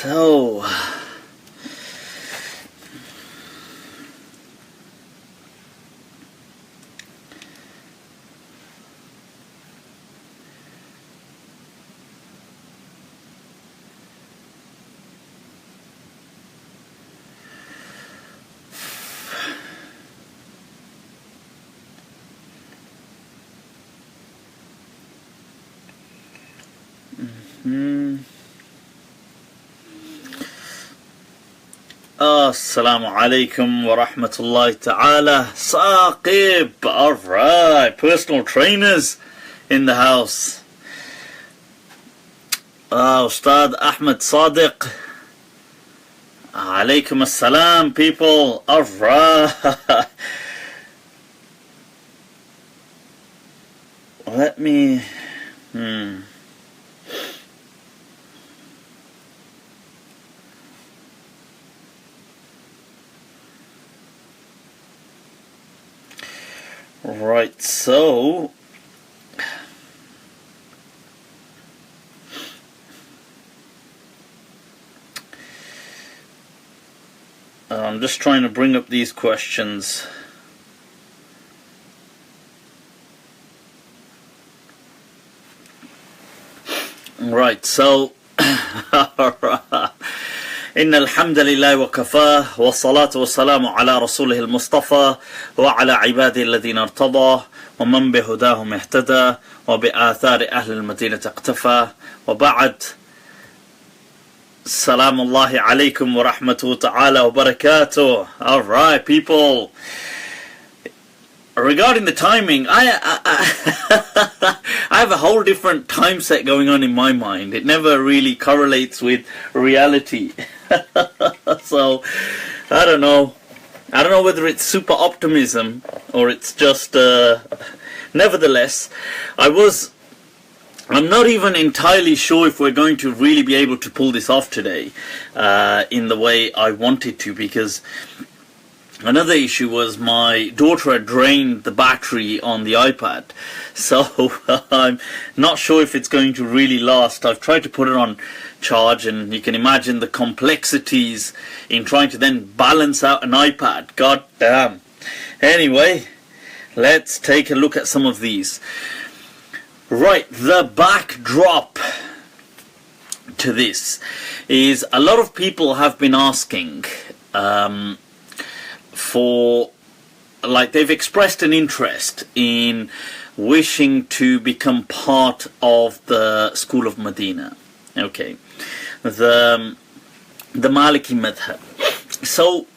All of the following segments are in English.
So, Assalamu alaikum wa rahmatullahi ta'ala. Saqib. Alright, personal trainers in the house. Ustad Ahmed Sadiq. Alaikum assalam, people. Alright. Let me... Right, so I'm just trying to bring up these questions. Right, so إن الحمد لله وكفاه والصلاة والسلام على رسوله المصطفى وعلى عباده الذين ارتضى ومن بهداهم اهتدى وبآثار أهل المدينة اقتفى وبعد السلام الله عليكم ورحمة تعالى وبركاته. Alright, people, regarding the timing, I have a whole different time set going on in my mind. It never really correlates with reality. So I don't know whether it's super optimism or it's just nevertheless I'm not even entirely sure if we're going to really be able to pull this off today in the way I wanted to, because another issue was my daughter had drained the battery on the iPad, so I'm not sure if it's going to really last. I've tried to put it on charge, and you can imagine the complexities in trying to then balance out an iPad. God damn. Anyway, let's take a look at some of these. Right, the backdrop to this is a lot of people have been asking for, like, they've expressed an interest in wishing to become part of the school of Medina. Okay, the Maliki Madhhab. So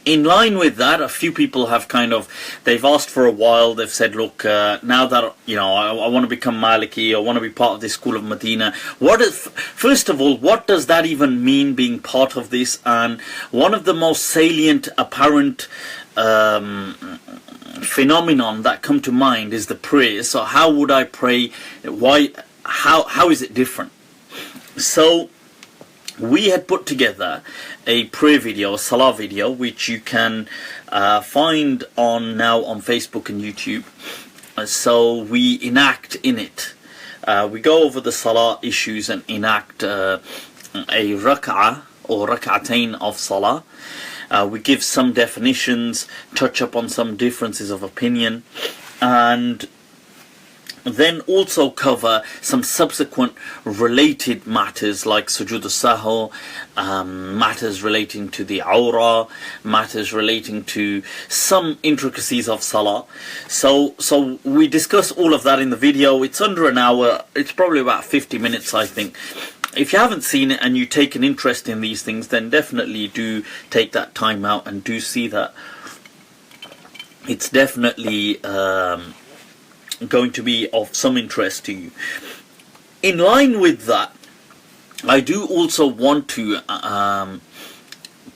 in line with that, a few people have they've asked for a while. They've said, look, now that I want to become Maliki, I want to be part of this school of Medina. First of all, what does that even mean, being part of this? And one of the most salient apparent phenomenon that come to mind is the prayer. So how would I pray? Why? How is it different? So we had put together a prayer video, a Salah video, which you can find now on Facebook and YouTube. So we enact in it. We go over the Salah issues and enact a rak'ah or rak'atain of Salah. We give some definitions, touch up on some differences of opinion, and then also cover some subsequent related matters like sujood al-sahw, matters relating to the awrah, matters relating to some intricacies of salah. So we discuss all of that in the video. It's under an hour. It's probably about 50 minutes, I think. If you haven't seen it and you take an interest in these things, then definitely do take that time out and do see that. It's definitely going to be of some interest to you. In line with that, I do also want to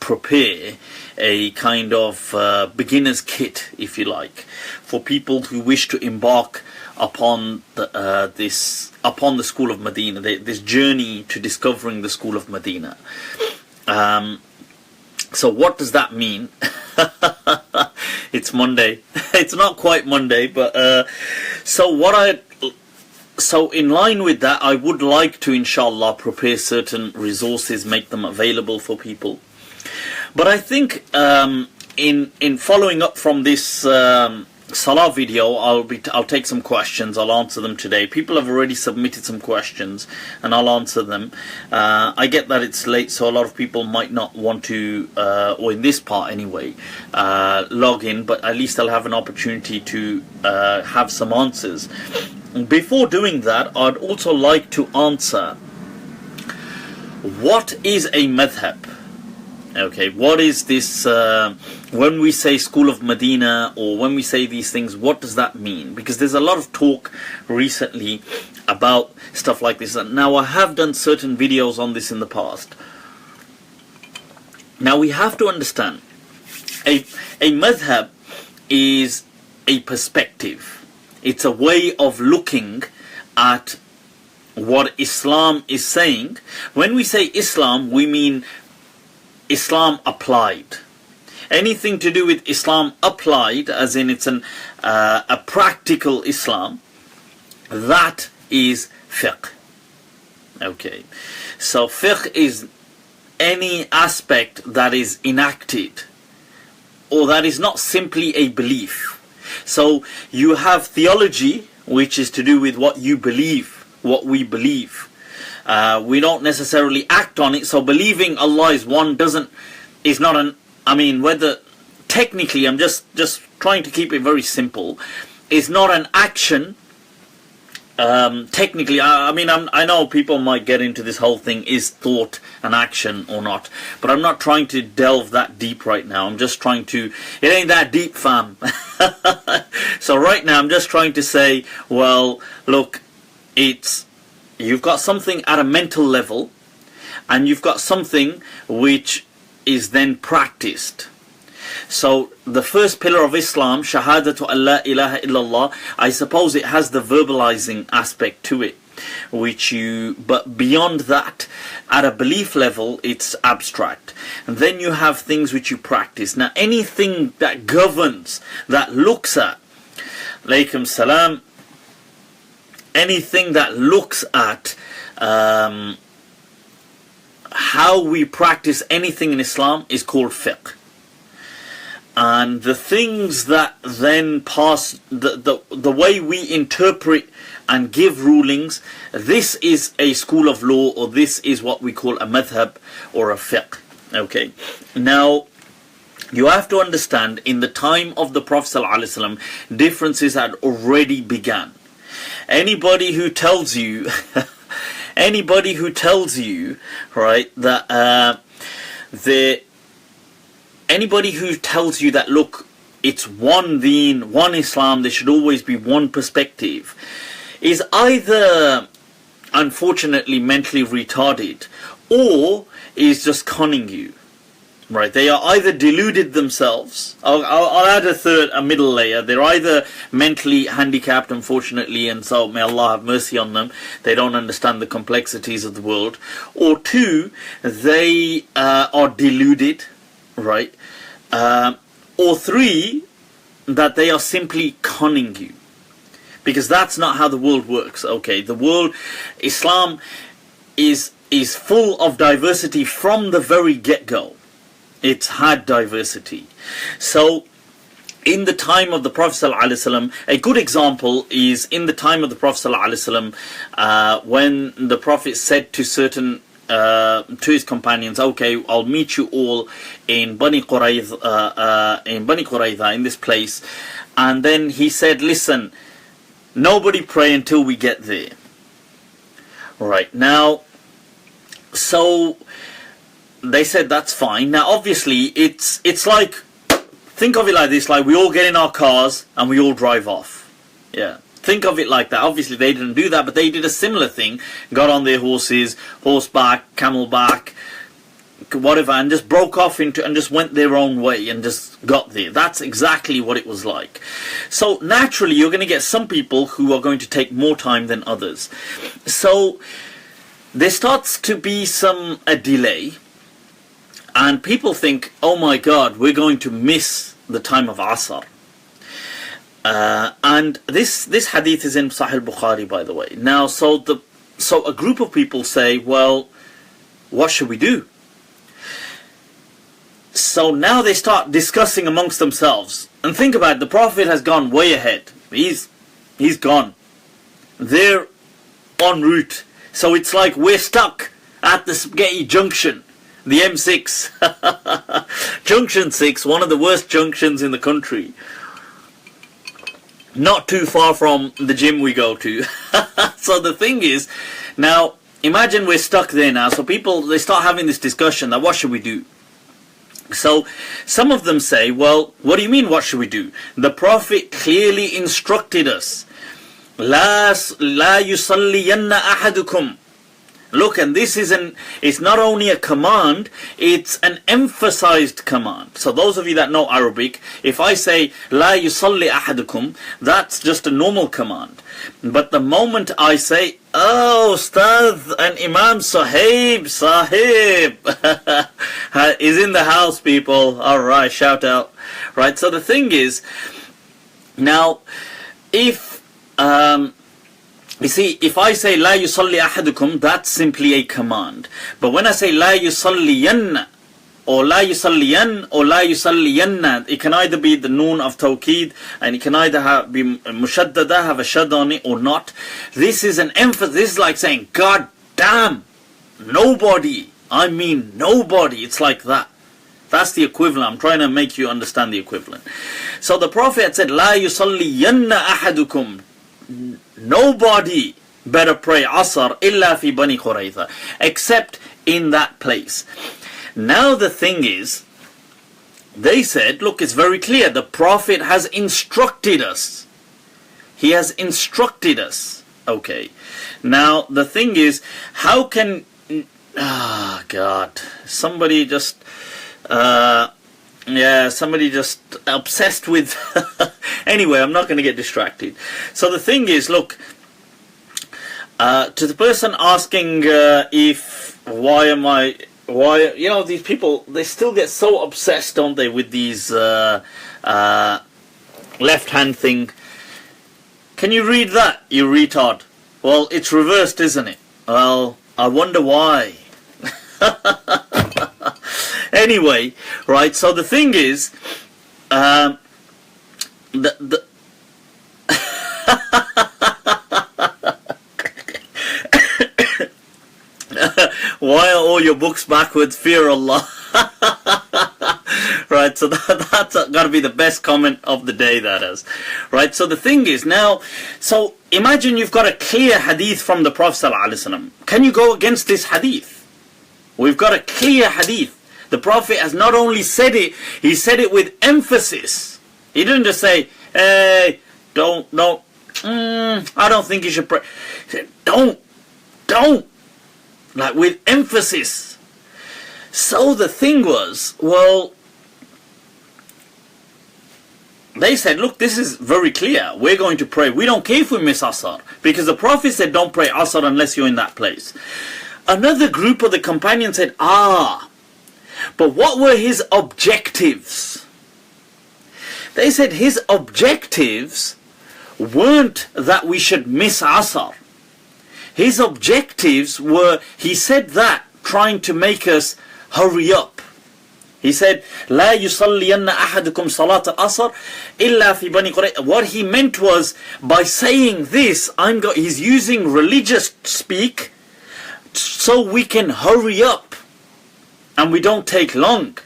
prepare a kind of beginner's kit, if you like, for people who wish to embark upon the school of Medina, this journey to discovering the school of Medina. So what does that mean? It's Monday. It's not quite Monday, but so what I'd So in line with that, I would like to, inshallah, prepare certain resources, make them available for people. But I think in following up from this Salah video, I'll take some questions. I'll answer them today. People have already submitted some questions, and I'll answer them. I get that it's late, so a lot of people might not want to, or in this part anyway, log in. But at least I'll have an opportunity to have some answers. Before doing that, I'd also like to answer, what is a madhhab? Okay, what is this, when we say School of Medina, or when we say these things, what does that mean? Because there's a lot of talk recently about stuff like this. Now, I have done certain videos on this in the past. Now, we have to understand, a madhhab is a perspective. It's a way of looking at what Islam is saying. When we say Islam, we mean Islam applied. Anything to do with Islam applied, as in it's a practical Islam, that is fiqh. Okay, so fiqh is any aspect that is enacted, or that is not simply a belief. So you have theology, which is to do with what you believe, what we believe. We don't necessarily act on it. So believing Allah is one is not an, I mean, whether technically, I'm just trying to keep it very simple, is not an action. Technically, I mean, I know people might get into this whole thing, is thought an action or not, but I'm not trying to delve that deep right now. I'm just trying to, it ain't that deep, fam. So right now, I'm just trying to say, well, look, you've got something at a mental level, and you've got something which is then practiced. So the first pillar of Islam, Shahadatu Allah ilaha illallah, I suppose it has the verbalizing aspect to it, but beyond that, at a belief level, it's abstract. And then you have things which you practice. Now, anything that governs, that looks at, Alaykum Salam, anything that looks at how we practice anything in Islam is called fiqh. And the things that then pass, the way we interpret and give rulings, this is a school of law, or this is what we call a madhhab or a fiqh. Okay, now you have to understand, in the time of the Prophet ﷺ, differences had already begun. Anybody who tells you right, that anybody who tells you that, look, it's one deen, one Islam, there should always be one perspective, is either unfortunately mentally retarded, or is just conning you. Right, they are either deluded themselves. I'll add a middle layer. They're either mentally handicapped, unfortunately, and so may Allah have mercy on them. They don't understand the complexities of the world. Or two, they are deluded, right? Or three, that they are simply conning you. Because that's not how the world works. Okay, the world, Islam is full of diversity from the very get-go. It's had diversity. So in the time of the Prophet ﷺ, a good example is in the time of the Prophet ﷺ, when the Prophet said to to his companions, okay, I'll meet you all in Bani Qurayza, in this place. And then he said, listen, nobody pray until we get there. Right, now, so they said that's fine. Now obviously it's like, think of it like this, like we all get in our cars and we all drive off. Yeah, think of it like that. Obviously they didn't do that, but they did a similar thing, got on their horses, horseback, camelback, whatever, and just broke off and just went their own way and just got there. That's exactly what it was like. So naturally you're going to get some people who are going to take more time than others. So there starts to be a delay. And people think, oh my God, we're going to miss the time of Asr. And this hadith is in Sahih Bukhari, by the way. Now, so a group of people say, well, what should we do? So now they start discussing amongst themselves. And think about it, the Prophet has gone way ahead. He's gone. They're en route. So it's like we're stuck at the Spaghetti Junction, the M6. Junction 6, one of the worst junctions in the country. Not too far from the gym we go to. So the thing is, now imagine we're stuck there now. So people, they start having this discussion that what should we do? So some of them say, well, what do you mean what should we do? The Prophet clearly instructed us. La yusalliyanna ahadukum. Look, and this is it's not only a command, it's an emphasized command. So those of you that know Arabic, if I say La yusalli ahadukum, that's just a normal command. But the moment I say, oh, Ustadh and Imam Sahib is in the house, people. Alright, shout out. Right, so the thing is, now, if you see, if I say La yusalli ahadukum, that's simply a command. But when I say La yusalliyanna, or La yusalliyan, or La yusalliyanna, it can either be the noon of tawqeed, and it can either be mushaddada, have a shad on it, or not. This is an emphasis. This is like saying, God damn, nobody. I mean nobody. It's like that. That's the equivalent. I'm trying to make you understand the equivalent. So the Prophet said, La yusalliyanna ahadukum. Nobody better pray Asr illa fi Bani Qurayza, except in that place. Now the thing is, they said, look, it's very clear. The Prophet has instructed us. He has instructed us. Okay. Now the thing is, how can... God. Somebody just... somebody just obsessed with... Anyway, I'm not going to get distracted. So the thing is, look, to the person asking why, you know, these people, they still get so obsessed, don't they, with these left-hand thing. Can you read that, you retard? Well, it's reversed, isn't it? Well, I wonder why. Anyway, right, so the thing is, why are all your books backwards? Fear Allah. Right, so that's got to be the best comment of the day, that is. Right, so the thing is now, so imagine you've got a clear hadith from the Prophet ﷺ. Can you go against this hadith? We've got a clear hadith. The Prophet has not only said it, he said it with emphasis. He didn't just say, hey, don't, I don't think you should pray. He said, don't, like with emphasis. So the thing was, well, they said, look, this is very clear. We're going to pray. We don't care if we miss Asr, because the Prophet said don't pray Asr unless you're in that place. Another group of the companions said, but what were his objectives? They said his objectives weren't that we should miss Asr. His objectives were, he said that, trying to make us hurry up. He said, لا يصلين أحدكم صلاة العصر إلا في بني قريظة. What he meant was, by saying this, he's using religious speak so we can hurry up and we don't take long.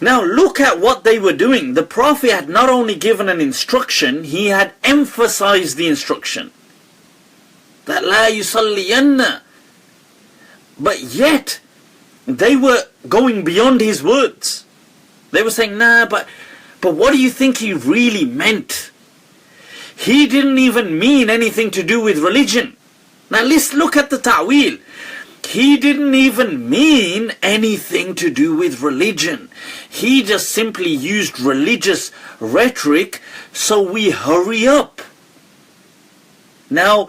Now look at what they were doing. The Prophet had not only given an instruction, he had emphasized the instruction. That لا يصلين. But yet, they were going beyond his words. They were saying, nah, but what do you think he really meant? He didn't even mean anything to do with religion. Now let's look at the ta'wil. He didn't even mean anything to do with religion. He just simply used religious rhetoric so we hurry up. Now,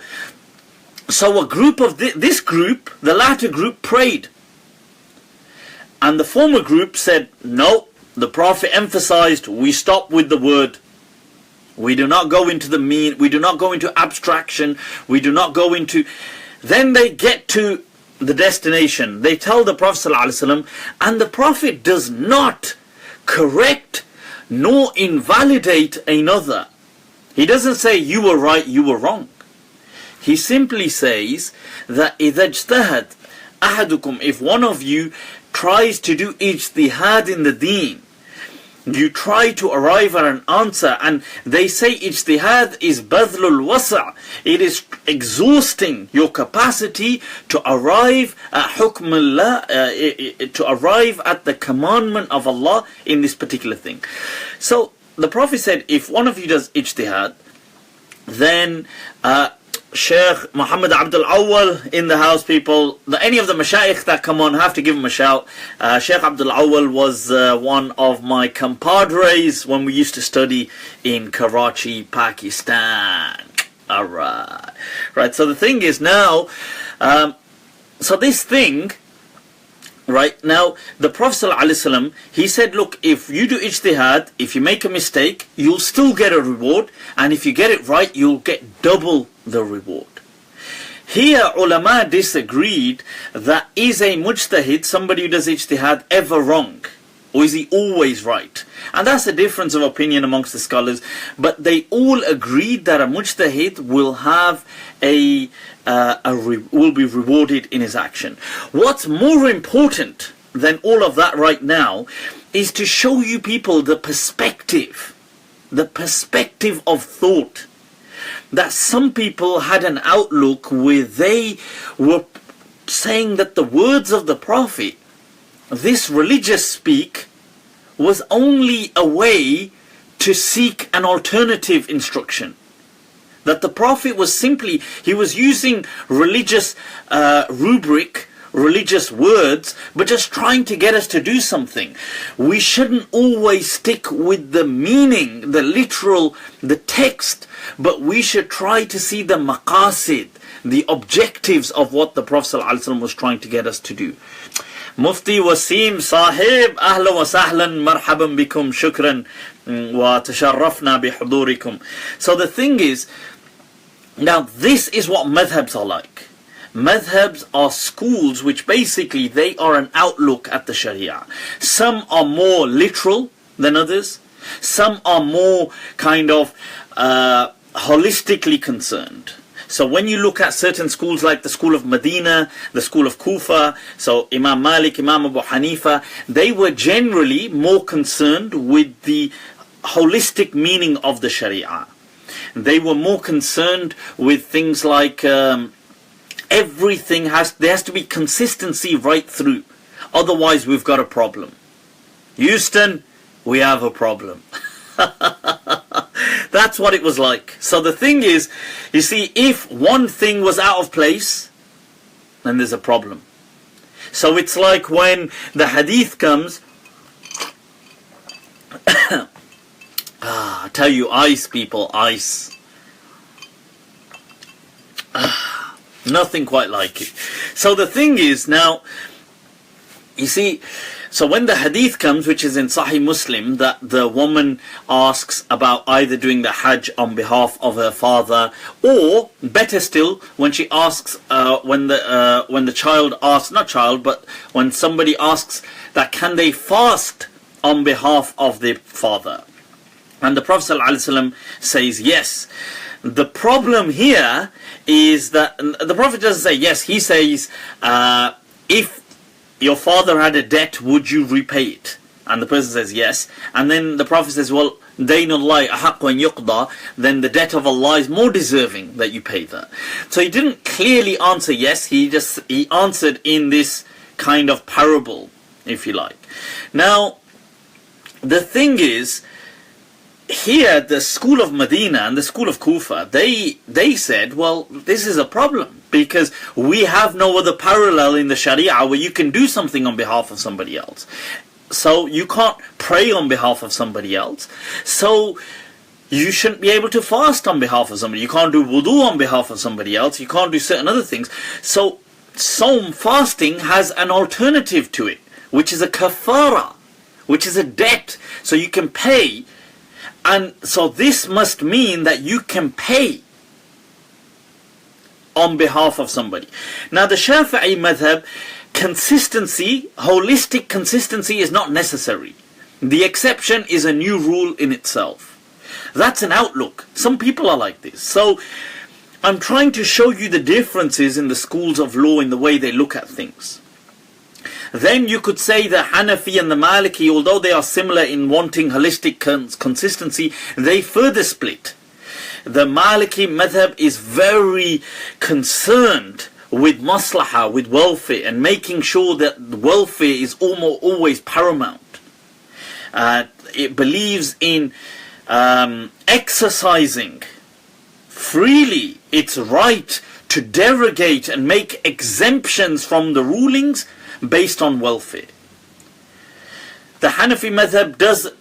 so a group of this group, the latter group, prayed. And the former group said, no, the Prophet emphasized, we stop with the word. We do not go into the mean, we do not go into abstraction, we do not go into... Then they get to the destination. They tell the Prophet ﷺ, and the Prophet does not correct nor invalidate another. He doesn't say you were right, you were wrong. He simply says that إِذَا اجْتَهَدْ أَحَدُكُمْ, if one of you tries to do ijtihad in the deen, you try to arrive at an answer, and they say ijtihad is badlul wasa', it is exhausting your capacity to arrive at hukm Allah, to arrive at the commandment of Allah in this particular thing. So the Prophet said, if one of you does ijtihad, then Sheikh Muhammad Abdul Awwal in the house, people, any of the mashayikh that come on, have to give him a shout. Sheikh Abdul Awwal was one of my compadres when we used to study in Karachi, Pakistan. Alright. Right, so the thing is now, so this thing, right, now the Prophet ﷺ, he said, look, if you do ijtihad, if you make a mistake, you'll still get a reward, and if you get it right, you'll get double the reward. Here ulama disagreed that is a mujtahid, somebody who does ijtihad, ever wrong, or is he always right? And that's a difference of opinion amongst the scholars, but they all agreed that a mujtahid will have will be rewarded in his action. What's more important than all of that right now is to show you people the perspective of thought. That some people had an outlook where they were saying that the words of the Prophet, this religious speak, was only a way to seek an alternative instruction. That the Prophet was simply, he was using religious rubric, religious words, but just trying to get us to do something. We shouldn't always stick with the meaning, the literal, the text, but we should try to see the maqasid, the objectives of what the Prophet ﷺ was trying to get us to do. Mufti Wasim Sahib, ahlan wa sahlan, marhaban bikum, shukran wa tasharrafna bihudurikum. So the thing is, now this is what madhabs are like. Madhabs are schools which basically they are an outlook at the Sharia. Some are more literal than others. Some are more kind of holistically concerned. So when you look at certain schools like the school of Medina, the school of Kufa, so Imam Malik, Imam Abu Hanifa, they were generally more concerned with the holistic meaning of the Sharia. They were more concerned with things like everything there has to be consistency right through. Otherwise we've got a problem. Houston, we have a problem. That's what it was like. So the thing is, you see, if one thing was out of place, then there's a problem. So it's like when the hadith comes, I tell you, ice, people, ice. Nothing quite like it. So the thing is now, you see, so when the hadith comes, which is in Sahih Muslim, that the woman asks about either doing the Hajj on behalf of her father, or better still, when she asks, when the child asks, not child, but when somebody asks that can they fast on behalf of the father, and the Prophet ﷺ says yes. The problem here is that the Prophet doesn't say yes. He says, if your father had a debt, would you repay it? And the person says yes. And then the Prophet says, well, Dainullahi ahaqqu an yuqda, then the debt of Allah is more deserving that you pay that. So he didn't clearly answer yes, he answered in this kind of parable, if you like. Now, the thing is, here the school of Medina and the school of Kufa, they said, well, this is a problem because we have no other parallel in the Sharia where you can do something on behalf of somebody else. So you can't pray on behalf of somebody else. So you shouldn't be able to fast on behalf of somebody. You can't do wudu on behalf of somebody else. You can't do certain other things. So Sawm, fasting, has an alternative to it, which is a kafara, which is a debt. So you can pay. And so this must mean that you can pay on behalf of somebody. Now the Shafi'i madhab, consistency, holistic consistency is not necessary. The exception is a new rule in itself. That's an outlook. Some people are like this. So I'm trying to show you the differences in the schools of law in the way they look at things. Then you could say the Hanafi and the Maliki, although they are similar in wanting holistic consistency, they further split. The Maliki Madhhab is very concerned with maslahah, with welfare, and making sure that welfare is always paramount. It believes in exercising freely its right to derogate and make exemptions from the rulings based on welfare. The Hanafi Madhhab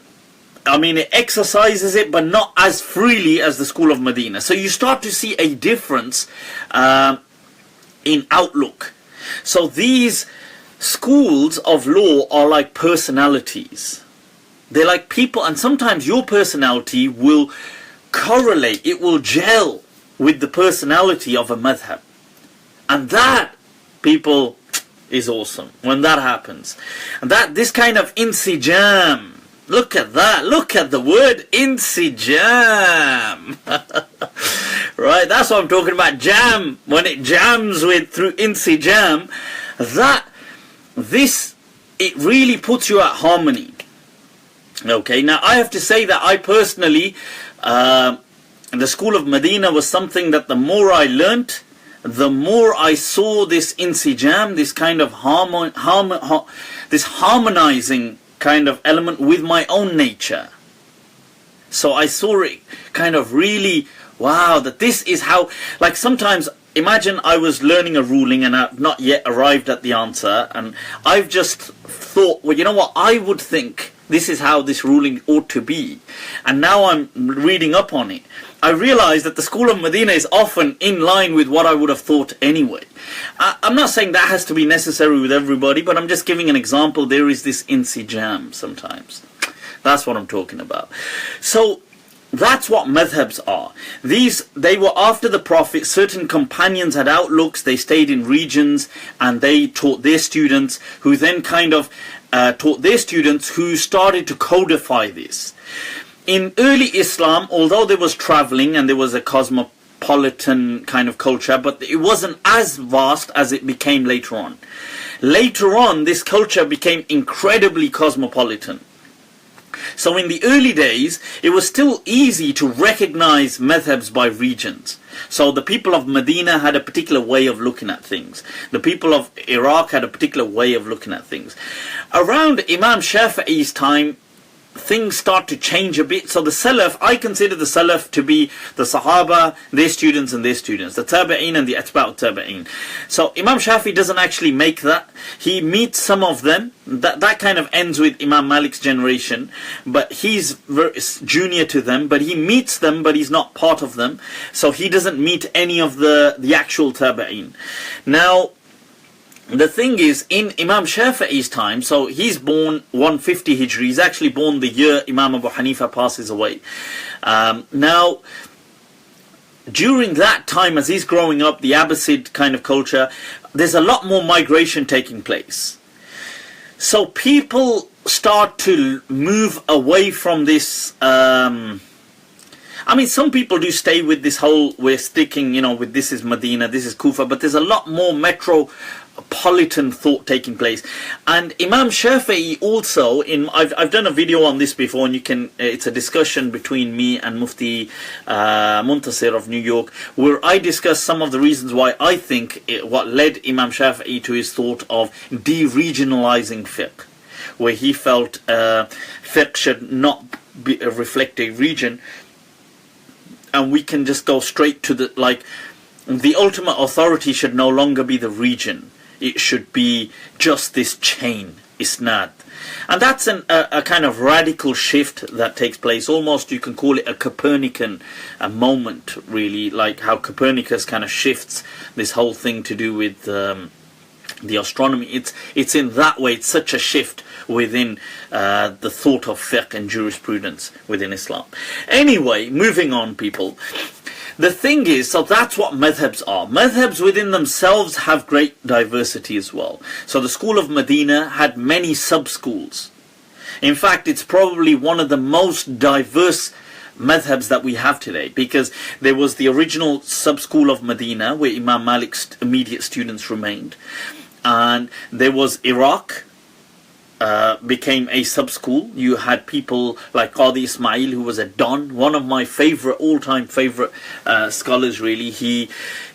it exercises it, but not as freely as the school of Medina. So you start to see a difference in outlook. So these schools of law are like personalities. They're like people, and sometimes your personality will correlate, it will gel with the personality of a madhab. And that, people, is awesome when that happens. And this kind of insijam, look at that, look at the word insijam. Right, that's what I'm talking about, jam, when it jams through insijam, it really puts you at harmony. Okay, now I have to say that I personally, the school of Medina was something that the more I learnt, the more I saw this insijam, this kind of this harmonizing kind of element with my own nature. So I saw it kind of really, wow, that this is how, like sometimes, imagine I was learning a ruling and I've not yet arrived at the answer, and I've just thought, well, you know what, I would think this is how this ruling ought to be. And now I'm reading up on it. I realize that the school of Medina is often in line with what I would have thought anyway. I'm not saying that has to be necessary with everybody, but I'm just giving an example. There is this insijam sometimes. That's what I'm talking about. So that's what madhabs are. They were after the Prophet. Certain companions had outlooks. They stayed in regions and they taught their students, who then kind of taught their students, who started to codify this. In early Islam, although there was traveling and there was a cosmopolitan kind of culture, but it wasn't as vast as it became later on. Later on, this culture became incredibly cosmopolitan. So in the early days, it was still easy to recognize madhabs by regions. So the people of Medina had a particular way of looking at things. The people of Iraq had a particular way of looking at things. Around Imam Shafi'i's time, things start to change a bit. So the Salaf, I consider the Salaf to be the Sahaba, their students and their students, the Tabi'een and the Atba'ut Tabi'een. So Imam Shafi doesn't actually make that. He meets some of them. That kind of ends with Imam Malik's generation, but he's very junior to them, but he meets them, but he's not part of them. So he doesn't meet any of the actual Tabi'een. Now, the thing is, in Imam Shafi'i's time, so he's born 150 Hijri, he's actually born the year Imam Abu Hanifa passes away. Now, during that time, as he's growing up, the Abbasid kind of culture, there's a lot more migration taking place. So people start to move away from this. Some people do stay with this whole, we're sticking, with this is Medina, this is Kufa, but there's a lot more metropolitan thought taking place. And Imam Shafi'i also, I've done a video on this before, and it's a discussion between me and Mufti Muntasir of New York, where I discuss some of the reasons why I think what led Imam Shafi'i to his thought of de-regionalizing fiqh, where he felt fiqh should not reflect a region, and we can just go straight to the ultimate authority should no longer be the region. It should be just this chain, isnad. And that's a kind of radical shift that takes place. Almost you can call it a Copernican moment, really, like how Copernicus kind of shifts this whole thing to do with the astronomy. It's in that way, it's such a shift within the thought of fiqh and jurisprudence within Islam. Anyway, moving on, people. The thing is, so that's what madhabs are. Madhabs within themselves have great diversity as well. So the school of Medina had many sub-schools. In fact, it's probably one of the most diverse madhabs that we have today, because there was the original sub-school of Medina where Imam Malik's immediate students remained, and there was Iraq, became a sub-school. You had people like Qadi Ismail, who was a Don, one of my all-time favorite scholars really. He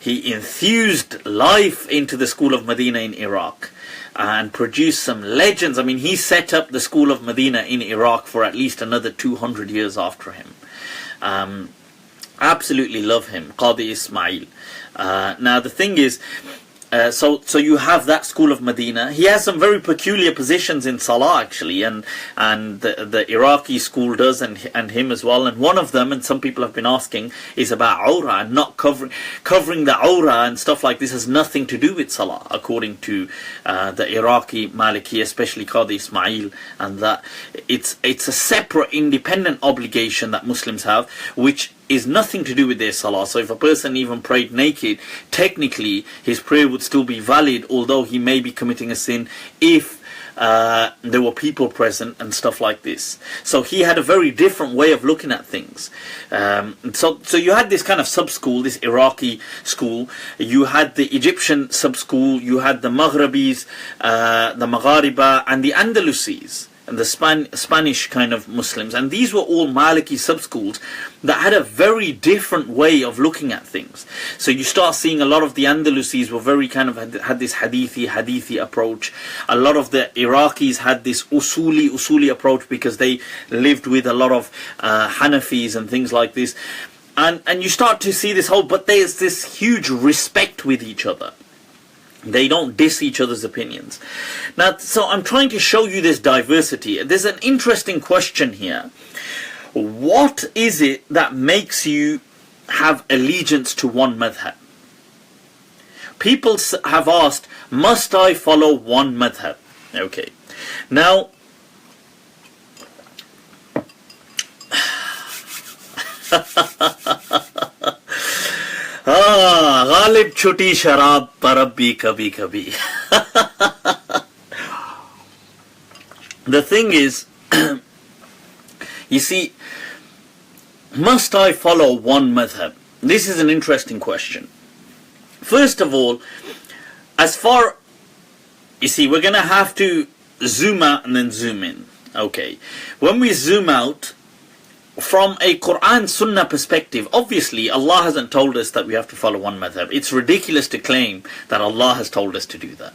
infused life into the school of Medina in Iraq and produced some legends. I mean, he set up the school of Medina in Iraq for at least another 200 years after him. Absolutely love him, Qadi Ismail. Now the thing is, so you have that school of Medina. He has some very peculiar positions in Salah actually, and the Iraqi school does, and him as well. And one of them, and some people have been asking, is about awrah and not covering the awrah and stuff like this has nothing to do with Salah, according to the Iraqi Maliki, especially Qadi Ismail, and that it's a separate independent obligation that Muslims have, which is nothing to do with their salah. So if a person even prayed naked, technically his prayer would still be valid, although he may be committing a sin if there were people present and stuff like this. So he had a very different way of looking at things. So you had this kind of sub-school, this Iraqi school. You had the Egyptian sub-school. You had the Maghribis, the Maghariba, and the Andalusis, and the Spanish kind of Muslims. And these were all Maliki sub-schools that had a very different way of looking at things. So you start seeing a lot of the Andalusis were very kind of had this hadithi approach. A lot of the Iraqis had this usuli approach, because they lived with a lot of Hanafis and things like this. And you start to see this whole, but there's this huge respect with each other. They don't diss each other's opinions. Now, so I'm trying to show you this diversity. There's an interesting question here. What is it that makes you have allegiance to one madhab? People have asked, must I follow one madhab? Okay. Now, Ghalib chuti sharab parab bhi kabhi kabhi. The thing is, you see, must I follow one madhab? This is an interesting question. First of all, you see, we're going to have to zoom out and then zoom in. Okay. When we zoom out, from a Quran Sunnah perspective, obviously Allah hasn't told us that we have to follow one madhab. It's ridiculous to claim that Allah has told us to do that,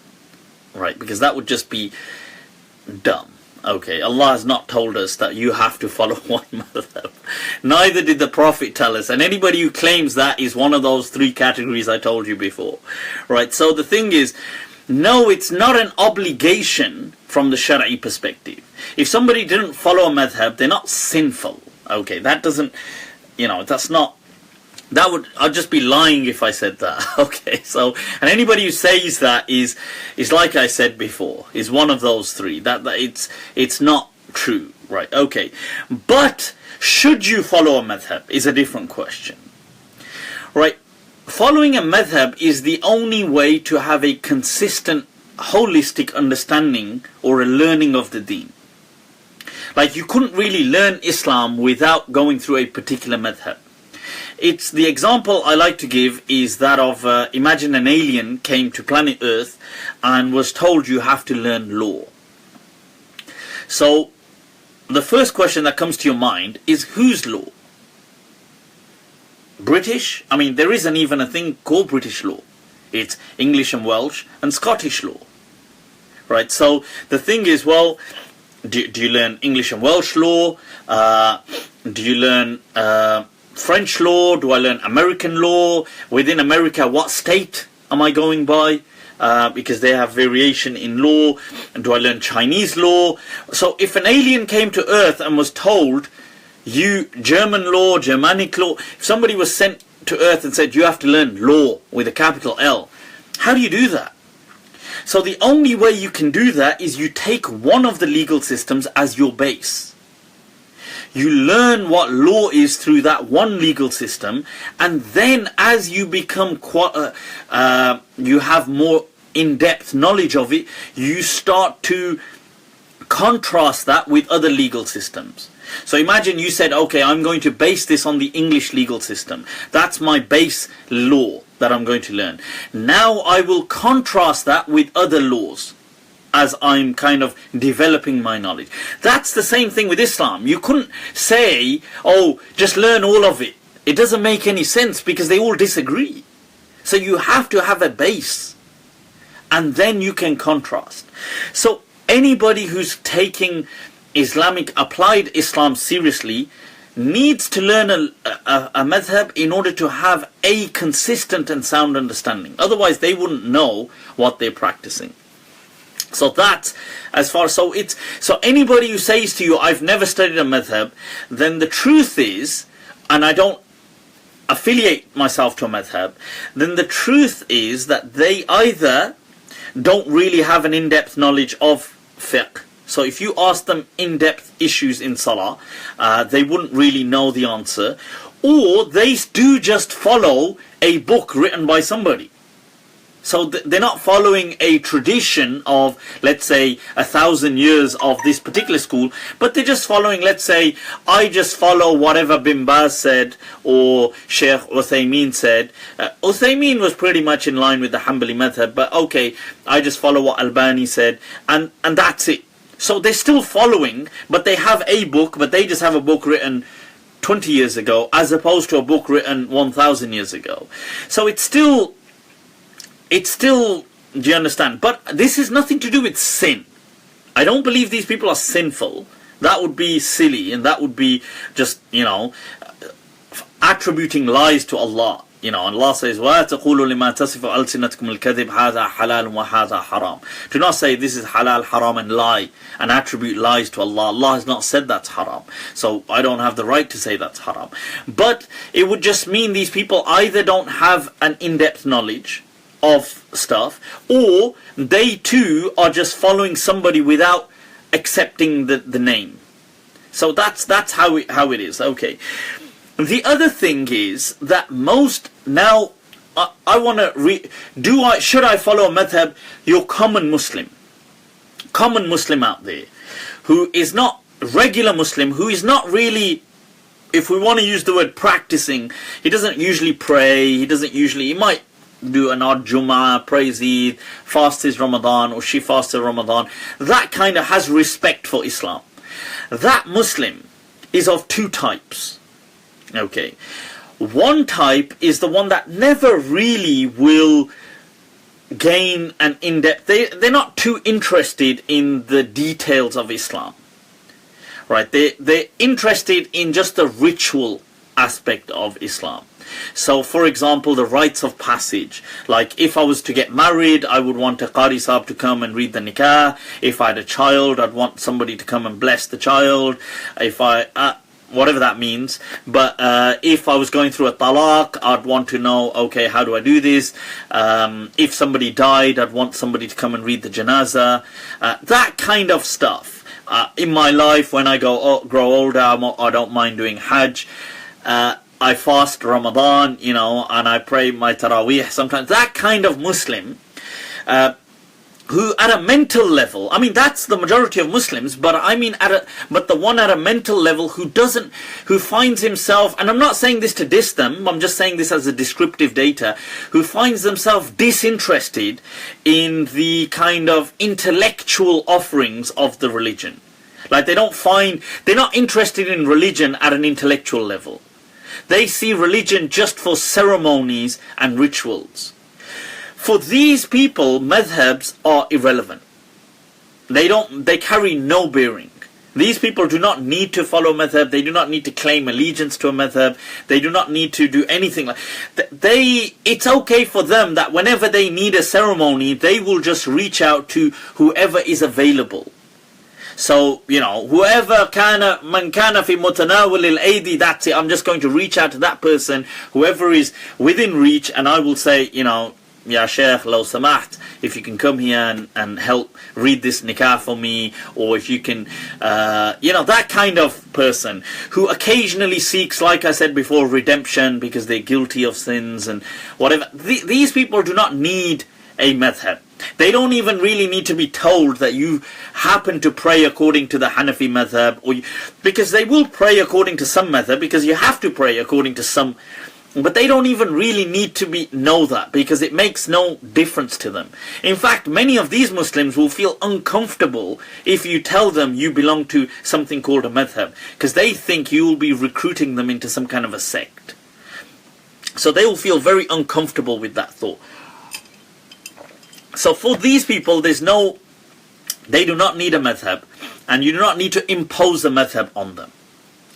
right? Because that would just be dumb. Okay, Allah has not told us that you have to follow one madhab. Neither did the Prophet tell us, and anybody who claims that is one of those three categories I told you before, right? So the thing is, no, it's not an obligation from the Shari'i perspective. If somebody didn't follow a madhab, they're not sinful. Okay, that doesn't, that's not, I'd just be lying if I said that. Okay, so, and anybody who says that is like I said before, is one of those three. That it's not true, right? Okay, but should you follow a madhab is a different question, right? Following a madhab is the only way to have a consistent, holistic understanding or a learning of the deen. Like, you couldn't really learn Islam without going through a particular madhab. It's the example I like to give is that of, imagine an alien came to planet Earth and was told you have to learn law. So, the first question that comes to your mind is, whose law? British? I mean, there isn't even a thing called British law. It's English and Welsh and Scottish law. Right, so the thing is, well, do you learn English and Welsh law? Do you learn French law? Do I learn American law? Within America, what state am I going by? Because they have variation in law. Do I learn Chinese law? So if an alien came to Earth and was told, you, German law, Germanic law, if somebody was sent to Earth and said, you have to learn law with a capital L, how do you do that? So the only way you can do that is you take one of the legal systems as your base. You learn what law is through that one legal system, and then as you become you have more in-depth knowledge of it, you start to contrast that with other legal systems. So imagine you said, okay, I'm going to base this on the English legal system. That's my base law that I'm going to learn. Now I will contrast that with other laws as I'm kind of developing my knowledge. That's the same thing with Islam. You couldn't say, oh, just learn all of it. It doesn't make any sense because they all disagree. So you have to have a base, and then you can contrast. So anybody who's taking applied Islam seriously needs to learn a madhab in order to have a consistent and sound understanding. Otherwise they wouldn't know what they're practicing. So that's as far, so anybody who says to you, I've never studied a madhab, then the truth is, and I don't affiliate myself to a madhab, then the truth is that they either don't really have an in-depth knowledge of fiqh. So if you ask them in-depth issues in salah, they wouldn't really know the answer, or they do just follow a book written by somebody. So they're not following a tradition of, let's say, 1,000 years of this particular school, but they're just following, let's say, I just follow whatever Bin Baz said or Sheikh Uthaymeen said. Uthaymeen was pretty much in line with the Hanbali Madhhab, but okay, I just follow what Albani said, and that's it. So they're still following, but they have a book, but they just have a book written 20 years ago, as opposed to a book written 1,000 years ago. So it's still, do you understand? But this is nothing to do with sin. I don't believe these people are sinful. That would be silly, and that would be just, attributing lies to Allah. And Allah says, وَتَقُولُوا لِمَا تَصِفُ أَلْسِنَتكُمُ الْكَذِبْ هَذَا حَلَالٌ وَهَذَا حَرَامٌ. Do not say this is halal, haram, and lie, and attribute lies to Allah. Allah has not said that's haram. So I don't have the right to say that's haram. But it would just mean these people either don't have an in-depth knowledge of stuff, or they too are just following somebody without accepting the name. So that's how it is. Okay. The other thing is that now I want to should I follow a madhab? Your common Muslim out there, who is not regular Muslim, who is not really, if we want to use the word practicing, he doesn't usually pray, he might do an odd Jummah, praise Eid, fast his Ramadan, or she fasts her Ramadan, that kind of has respect for Islam. That Muslim is of two types. Okay, one type is the one that never really will gain an in-depth, they're not too interested in the details of Islam, right? They're interested in just the ritual aspect of Islam. So for example, the rites of passage, like if I was to get married, I would want a Qari Sahib to come and read the nikah. If I had a child, I'd want somebody to come and bless the child. If whatever that means. But if I was going through a talaq, I'd want to know, okay, how do I do this? If somebody died, I'd want somebody to come and read the janazah. That kind of stuff. In my life, when I grow older, I don't mind doing hajj. I fast Ramadan, and I pray my Taraweeh sometimes. That kind of Muslim, who at a mental level, that's the majority of Muslims, but but the one at a mental level who finds himself, and I'm not saying this to diss them, I'm just saying this as a descriptive data, who finds themselves disinterested in the kind of intellectual offerings of the religion. Like they're not interested in religion at an intellectual level. They see religion just for ceremonies and rituals. For these people, madhabs are irrelevant. They carry no bearing. These people do not need to follow madhab. They do not need to claim allegiance to a madhab. They do not need to do anything like it's okay for them that whenever they need a ceremony, they will just reach out to whoever is available. So, whoever man kana fi mutanawil al-aidi, that's it. I'm just going to reach out to that person, whoever is within reach, and I will say, Ya Sheikh, law samaht, if you can come here and help read this nikah for me, or if you can, that kind of person who occasionally seeks, like I said before, redemption because they're guilty of sins and whatever. These people do not need a madhab. They don't even really need to be told that you happen to pray according to the Hanafi Madhhab, because they will pray according to some madhab, because you have to pray according to some, but they don't even really need to know that, because it makes no difference to them. In fact, many of these Muslims will feel uncomfortable if you tell them you belong to something called a madhab, because they think you will be recruiting them into some kind of a sect. So they will feel very uncomfortable with that thought. So for these people, they do not need a madhab, and you do not need to impose a madhab on them.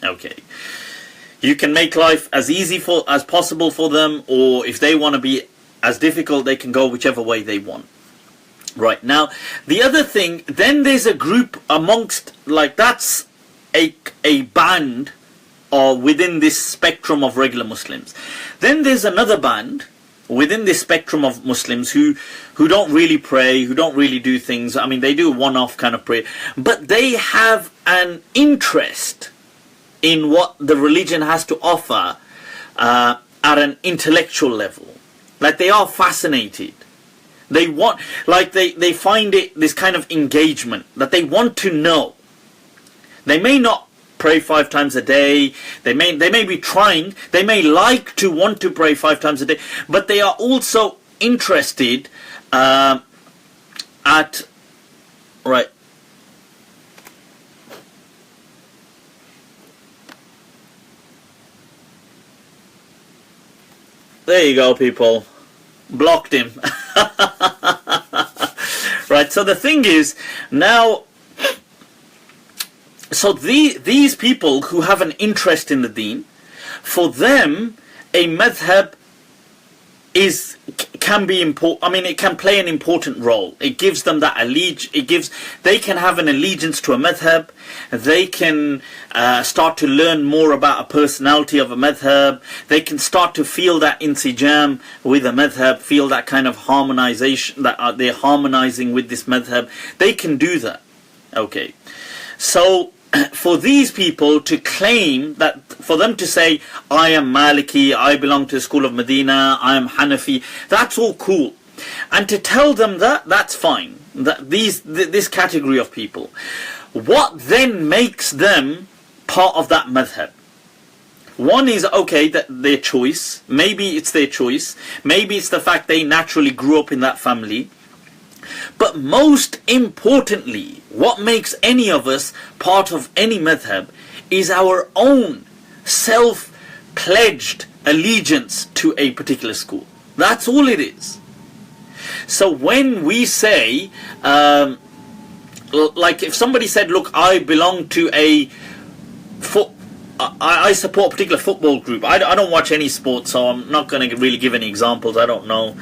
Okay. You can make life as easy as possible for them, or if they want to be as difficult, they can go whichever way they want. Right. Now, the other thing, then there's a group amongst, that's a band or within this spectrum of regular Muslims. Then there's another band within this spectrum of Muslims who don't really pray, who don't really do things. I mean, they do one-off kind of prayer, but they have an interest in what the religion has to offer at an intellectual level. Like, they are fascinated. They want, they find it this kind of engagement that they want to know. They may not pray 5 times a day. They may be trying. They may like to want to pray 5 times a day, but they are also interested right. There you go, people. Blocked him. Right. So the thing is now. So these people who have an interest in the deen, for them, a madhab can be important. I mean, it can play an important role. It gives them that they can have an allegiance to a madhab. They can start to learn more about a personality of a madhab. They can start to feel that insijam with a madhab, feel that kind of harmonization, that they're harmonizing with this madhab. They can do that. Okay. So, for these people to claim that, for them to say, I am Maliki, I belong to the school of Medina, I am Hanafi, that's all cool. And to tell them that, that's fine. That this category of people. What then makes them part of that madhab? One is, okay, that their choice. Maybe it's their choice. Maybe it's the fact they naturally grew up in that family. But most importantly, what makes any of us part of any madhab is our own self-pledged allegiance to a particular school. That's all it is. So when we say, like if somebody said, look, I belong to I support a particular football group. I don't watch any sports, so I'm not going to really give any examples. I don't know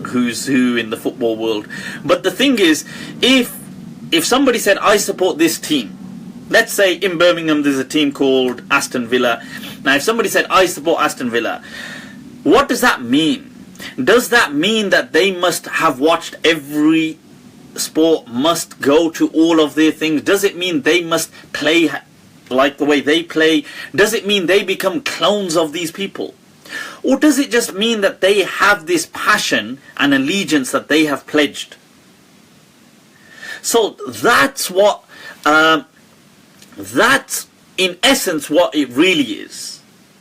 who's who in the football world. But the thing is, if somebody said, I support this team, let's say in Birmingham there's a team called Aston Villa. Now if somebody said, I support Aston Villa, what does that mean? Does that mean that they must have watched every sport, must go to all of their things? Does it mean they must play like the way they play? Does it mean they become clones of these people? Or does it just mean that they have this passion and allegiance that they have pledged? So that's what, that's in essence what it really is.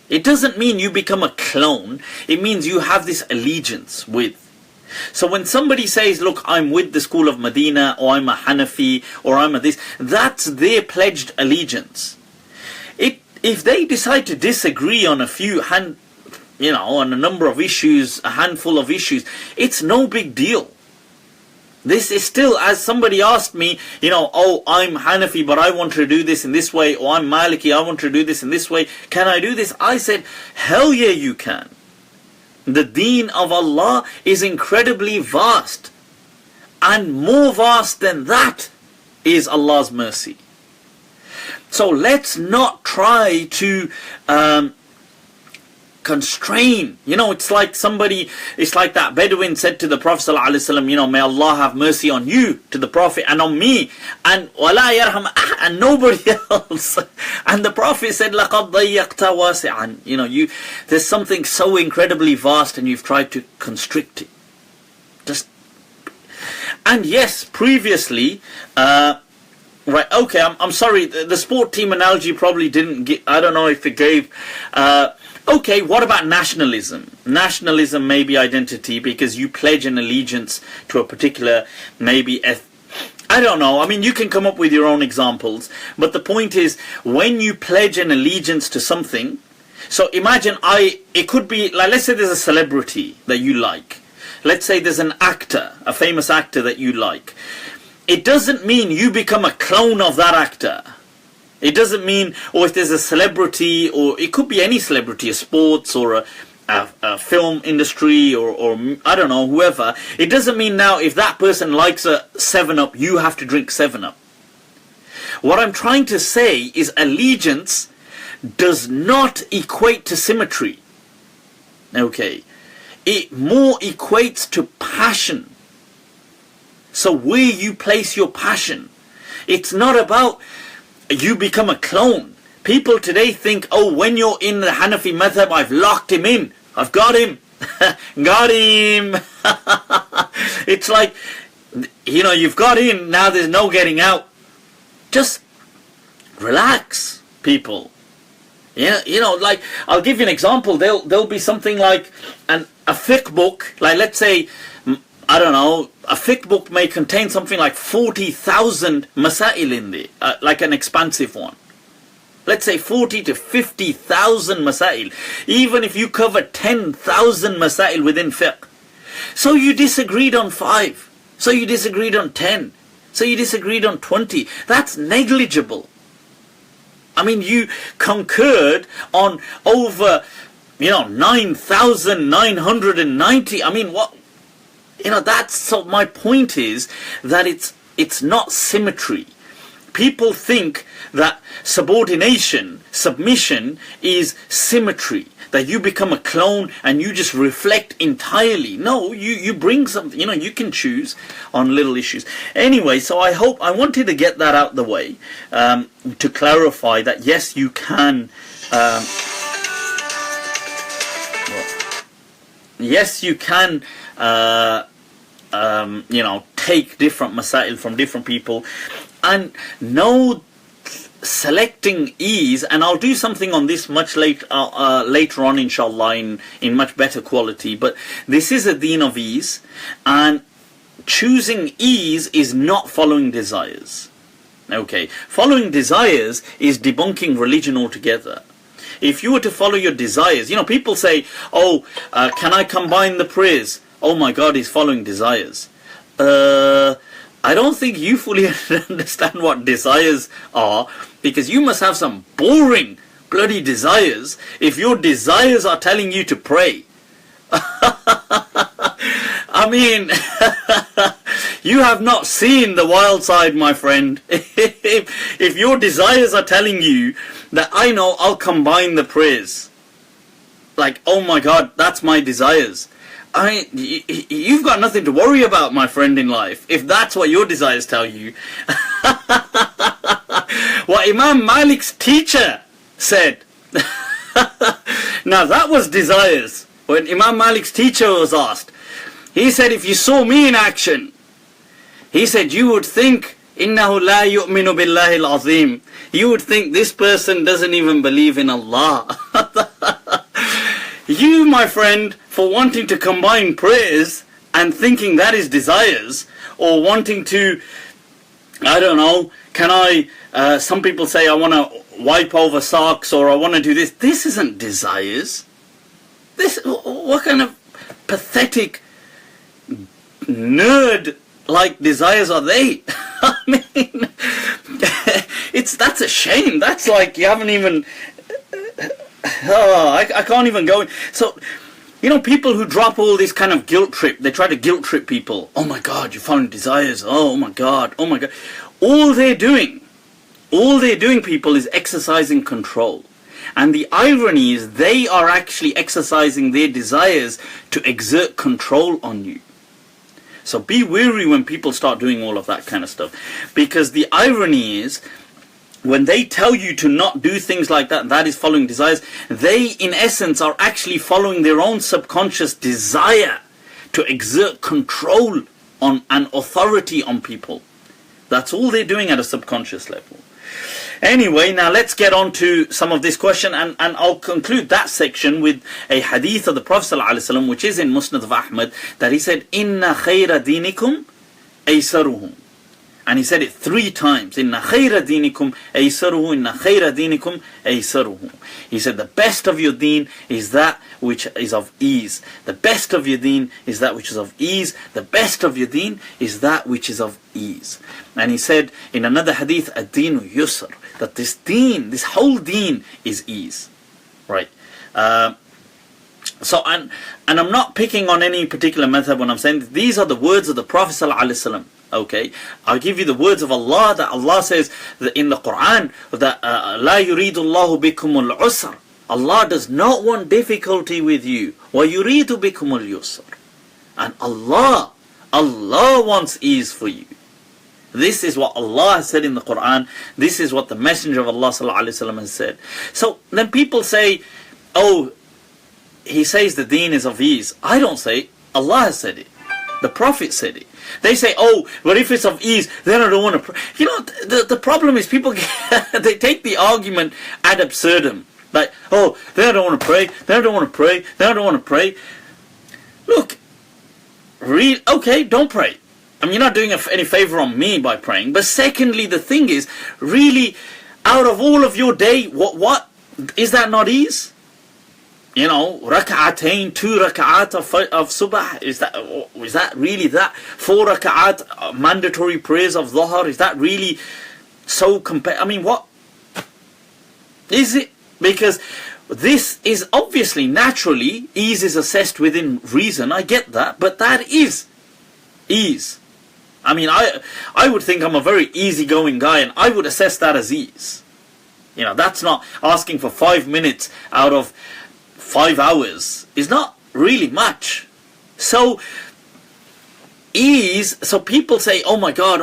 It doesn't mean you become a clone. It means you have this allegiance with. So when somebody says, look, I'm with the school of Medina, or I'm a Hanafi, or I'm a this, that's their pledged allegiance. If they decide to disagree on on a number of issues, a handful of issues, it's no big deal. This is still, as somebody asked me, oh, I'm Hanafi, but I want to do this in this way, or I'm Maliki, I want to do this in this way. Can I do this? I said, hell yeah, you can. The deen of Allah is incredibly vast. And more vast than that is Allah's mercy. So let's not try to constrain. You know, it's like that Bedouin said to the Prophet ﷺ, you know, may Allah have mercy on you, to the Prophet, and on me, and وَلَا يَرْحَمْ and nobody else. And the Prophet said, لَقَدْ ضَيَّقْتَ وَاسِعًا. You know, there's something so incredibly vast and you've tried to constrict it. And yes, previously, right, okay, I'm sorry, the sport team analogy probably didn't get, I don't know if it gave, okay, what about nationalism? Nationalism may be identity because you pledge an allegiance to a particular, maybe, I don't know, I mean, you can come up with your own examples, but the point is, when you pledge an allegiance to something, so imagine it could be, like, let's say there's a celebrity that you like. Let's say there's an actor, a famous actor that you like. It doesn't mean you become a clone of that actor. It doesn't mean, or if there's a celebrity, or it could be any celebrity, a sports or a film industry, or I don't know, whoever. It doesn't mean now if that person likes a 7-Up, you have to drink 7-Up. What I'm trying to say is allegiance does not equate to symmetry. Okay. It more equates to passion. So where you place your passion, it's not about you become a clone. People today think, oh, when you're in the Hanafi Madhhab, I've locked him in. I've got him. Got him. It's like, you know, you've got in, now there's no getting out. Just relax, people. Yeah, you know, like, I'll give you an example. There'll be something like a fiqh book, like let's say, I don't know, a fiqh book may contain something like 40,000 masail in there, like an expansive one. Let's say 40 to 50,000 masail, even if you cover 10,000 masail within fiqh. So you disagreed on 5, so you disagreed on 10, so you disagreed on 20. That's negligible. I mean, you concurred on over, you know, 9,990. I mean, what, you know, that's, so my point is that it's not symmetry. People think that submission is symmetry, that you become a clone and you just reflect entirely. No, you bring something, you know, you can choose on little issues. Anyway, so I wanted to get that out the way, to clarify that yes, you can, yes, you can, you know, take different masail from different people, and no selecting ease, and I'll do something on this much later on, inshallah, in much better quality. But this is a deen of ease, and choosing ease is not following desires. Okay, following desires is debunking religion altogether. If you were to follow your desires, you know, people say, oh, can I combine the prayers? Oh my God, he's following desires. I don't think you fully understand what desires are, because you must have some boring bloody desires if your desires are telling you to pray. I mean, you have not seen the wild side, my friend. If your desires are telling you that, I know, I'll combine the prayers, like, oh my God, that's my desires. You've got nothing to worry about, my friend, in life, if that's what your desires tell you. What Imam Malik's teacher said. Now that was desires. When Imam Malik's teacher was asked, he said, if you saw me in action, he said, you would think, إِنَّهُ لَا يُؤْمِنُ بِاللَّهِ الْعَظِيمِ. You would think this person doesn't even believe in Allah. You, my friend, for wanting to combine prayers and thinking that is desires, or wanting to, I don't know, can I, some people say I want to wipe over socks, or I want to do this. This isn't desires. This, what kind of pathetic, nerd-like desires are they? I mean, that's a shame. That's like, you haven't even, I can't even go in. So, you know, people who drop all this kind of guilt trip, they try to guilt trip people. Oh my God, you're following desires. Oh my God, oh my God. All they're doing, people, is exercising control. And the irony is they are actually exercising their desires to exert control on you. So be wary when people start doing all of that kind of stuff. Because the irony is, when they tell you to not do things like that, that is following desires, they in essence are actually following their own subconscious desire to exert control on and authority on people. That's all they're doing at a subconscious level. Anyway, now let's get on to some of this question, and I'll conclude that section with a hadith of the Prophet ﷺ, which is in Musnad of Ahmad, that he said, Inna khayra dinikum aysaruhum. And he said it 3 times. Inna khayra dinikum aysaruhu, inna khayra dinikum aysaruhu. He said the best of your deen is that which is of ease. The best of your deen is that which is of ease. The best of your deen is that which is of ease. And he said in another hadith, ad-deenu yusr, that this deen, this whole deen is ease. Right. So, and I'm not picking on any particular madhab when I'm saying these are the words of the Prophet ﷺ. Okay, I'll give you the words of Allah, that Allah says that in the Quran that لا يريد الله بكم العسر. Allah does not want difficulty with you. ويريد بكم اليسر. And Allah wants ease for you. This is what Allah has said in the Quran. This is what the Messenger of Allah ﷺ has said. So then people say, oh, he says the deen is of ease. I don't say it. Allah has said it. The Prophet said it. They say, oh, but if it's of ease, then I don't want to pray. You know, the problem is people, they take the argument ad absurdum. Like, oh, then I don't want to pray, then I don't want to pray, then I don't want to pray. Look, okay, don't pray. I mean, you're not doing any favor on me by praying. But secondly, the thing is, really, out of all of your day, what is that not ease? You know, rak'atain, 2 rak'at of subah, is that really that? 4 rak'at mandatory prayers of dhuhr, is that really so I mean, what is it? Because this is obviously, naturally, ease is assessed within reason, I get that, but that is ease. I mean, I would think I'm a very easygoing guy, and I would assess that as ease. You know, that's not asking for 5 minutes out of 5 hours, is not really much. So ease, so people say, oh my God.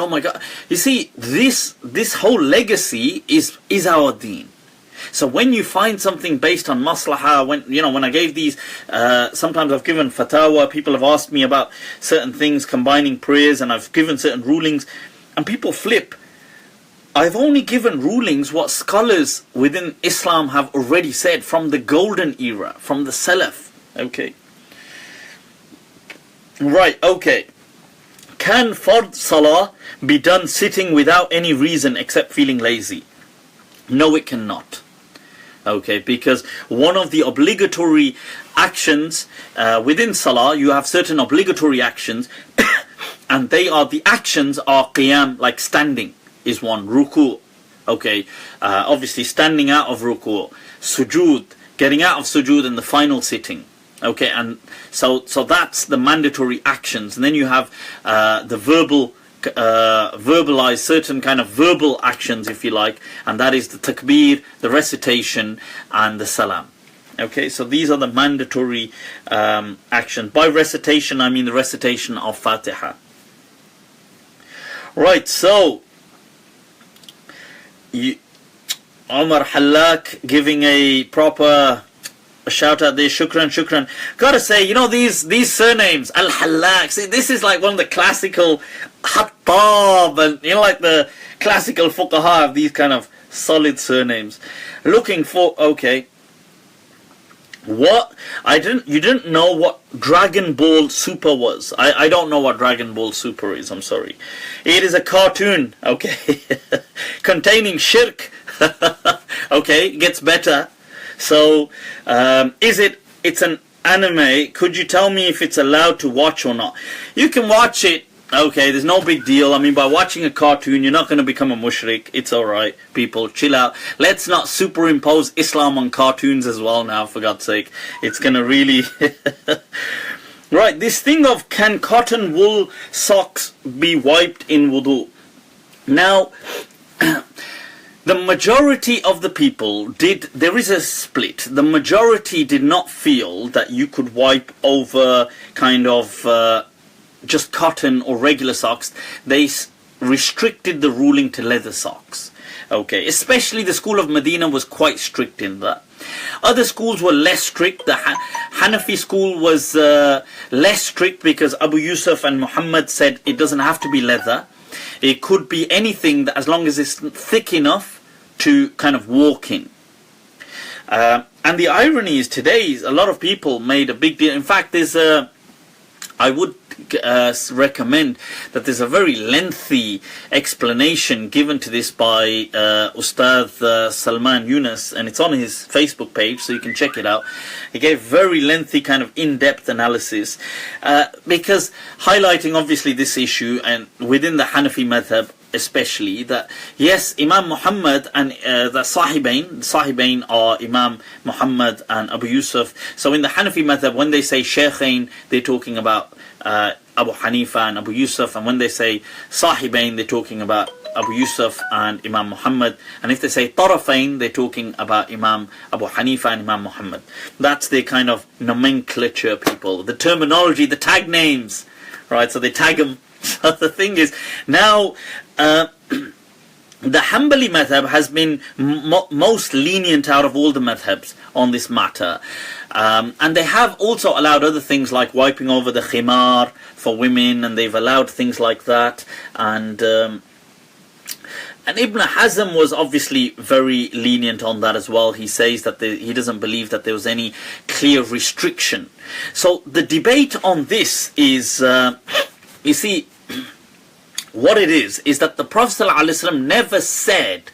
You see, this whole legacy is our deen. So when you find something based on maslahah, when I gave these, sometimes I've given fatwa, people have asked me about certain things, combining prayers, and I've given certain rulings, and people flip. I've only given rulings what scholars within Islam have already said from the golden era, from the Salaf. Okay. Right, okay. Can Fard Salah be done sitting without any reason except feeling lazy? No, it cannot. Okay, because one of the obligatory actions within Salah, you have certain obligatory actions, and the actions are qiyam, like standing is one, ruku', okay, obviously standing out of ruku', sujood, getting out of sujood, and the final sitting, okay, and so that's the mandatory actions. And then you have the verbalize certain kind of verbal actions, if you like, and that is the takbir, the recitation, and the salam. Okay, so these are the mandatory actions. By recitation, I mean the recitation of Fatiha. Right, so Omar Halak giving a proper shout out there, shukran. Gotta say, you know, these surnames, Al-Halak, see, this is like one of the classical Hattab, and you know, like the classical fuqaha of these kind of solid surnames. Looking for, okay, what, you didn't know what Dragon Ball Super was. I don't know what Dragon Ball Super is, I'm sorry. It is a cartoon, okay, containing shirk. Okay, it gets better. So, it's an anime. Could you tell me if it's allowed to watch or not? You can watch it. Okay, there's no big deal. I mean, by watching a cartoon, you're not going to become a mushrik. It's alright, people, chill out. Let's not superimpose Islam on cartoons as well now, for God's sake. It's going to really... Right, this thing of can cotton wool socks be wiped in wudu? Now, The majority of the people there is a split. The majority did not feel that you could wipe over kind of just cotton or regular socks. They restricted the ruling to leather socks. Okay, especially the school of Medina was quite strict in that. Other schools were less strict. The Hanafi school was less strict because Abu Yusuf and Muhammad said it doesn't have to be leather. It could be anything that, as long as it's thick enough to kind of walk in. And the irony is today, a lot of people made a big deal. In fact, I would recommend that there's a very lengthy explanation given to this by Ustad Salman Yunus, and it's on his Facebook page, so you can check it out. He gave very lengthy kind of in-depth analysis because highlighting obviously this issue, and within the Hanafi Madhhab especially, that yes, Imam Muhammad and the Sahibain are Imam Muhammad and Abu Yusuf. So in the Hanafi Madhhab, when they say Shaykhain, they're talking about Abu Hanifa and Abu Yusuf, and when they say Sahibain, they're talking about Abu Yusuf and Imam Muhammad, and if they say Tarafain, they're talking about Imam Abu Hanifa and Imam Muhammad. That's their kind of nomenclature, people, the terminology, the tag names, right? So they tag them. So the thing is, now the Hanbali madhab has been most lenient out of all the madhabs on this matter. And they have also allowed other things like wiping over the khimar for women, and they've allowed things like that. And Ibn Hazm was obviously very lenient on that as well. He says that he doesn't believe that there was any clear restriction. So the debate on this is, you see, what it is that the Prophet ﷺ never said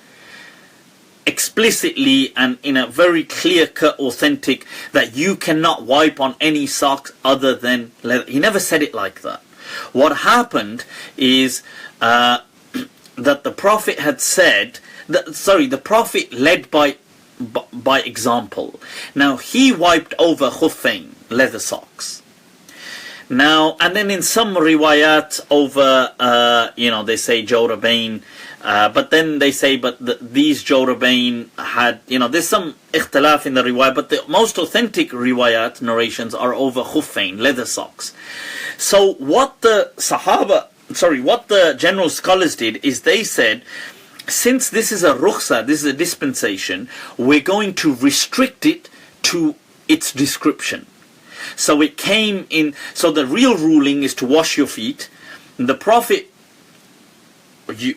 explicitly and in a very clear-cut, authentic, that you cannot wipe on any socks other than leather. He never said it like that. What happened is that the Prophet had said, the Prophet led by example. Now, he wiped over khuffain, leather socks. Now, and then in some riwayat over, they say Jawrabain, but then they say, these Jawrabain had, there's some ikhtilaf in the riwayat, but the most authentic riwayat narrations are over khuffain, leather socks. So what the general scholars did is they said, since this is a rukhsa, this is a dispensation, we're going to restrict it to its description. So it came in, so the real ruling is to wash your feet. The Prophet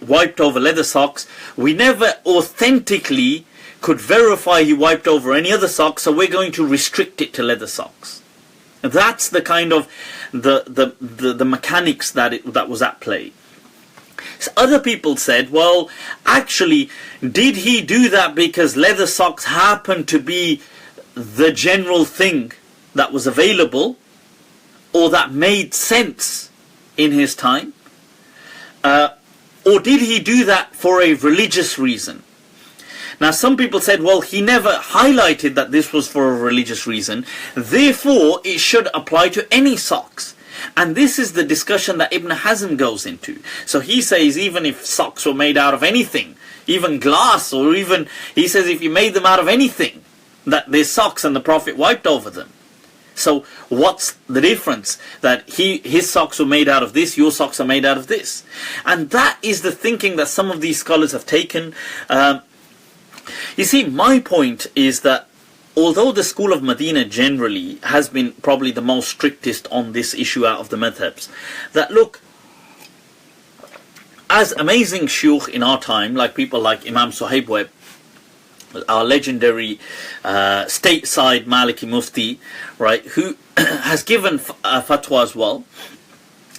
wiped over leather socks. We never authentically could verify he wiped over any other socks, so we're going to restrict it to leather socks. That's the kind of the mechanics that was at play. So other people said, well, actually, did he do that because leather socks happened to be the general thing that was available, or that made sense in his time? Or did he do that for a religious reason? Now, some people said, well, he never highlighted that this was for a religious reason, therefore it should apply to any socks. And this is the discussion that Ibn Hazm goes into. So he says, even if socks were made out of anything, even glass, or even, he says, if you made them out of anything, that they're socks and the Prophet wiped over them. So what's the difference? That his socks were made out of this, your socks are made out of this. And that is the thinking that some of these scholars have taken. You see, my point is that although the school of Medina generally has been probably the most strictest on this issue out of the madhabs, that look, as amazing shuyukh in our time, like people like Imam Suhaib Webb, our legendary stateside Maliki Mufti, right, who has given fatwa as well,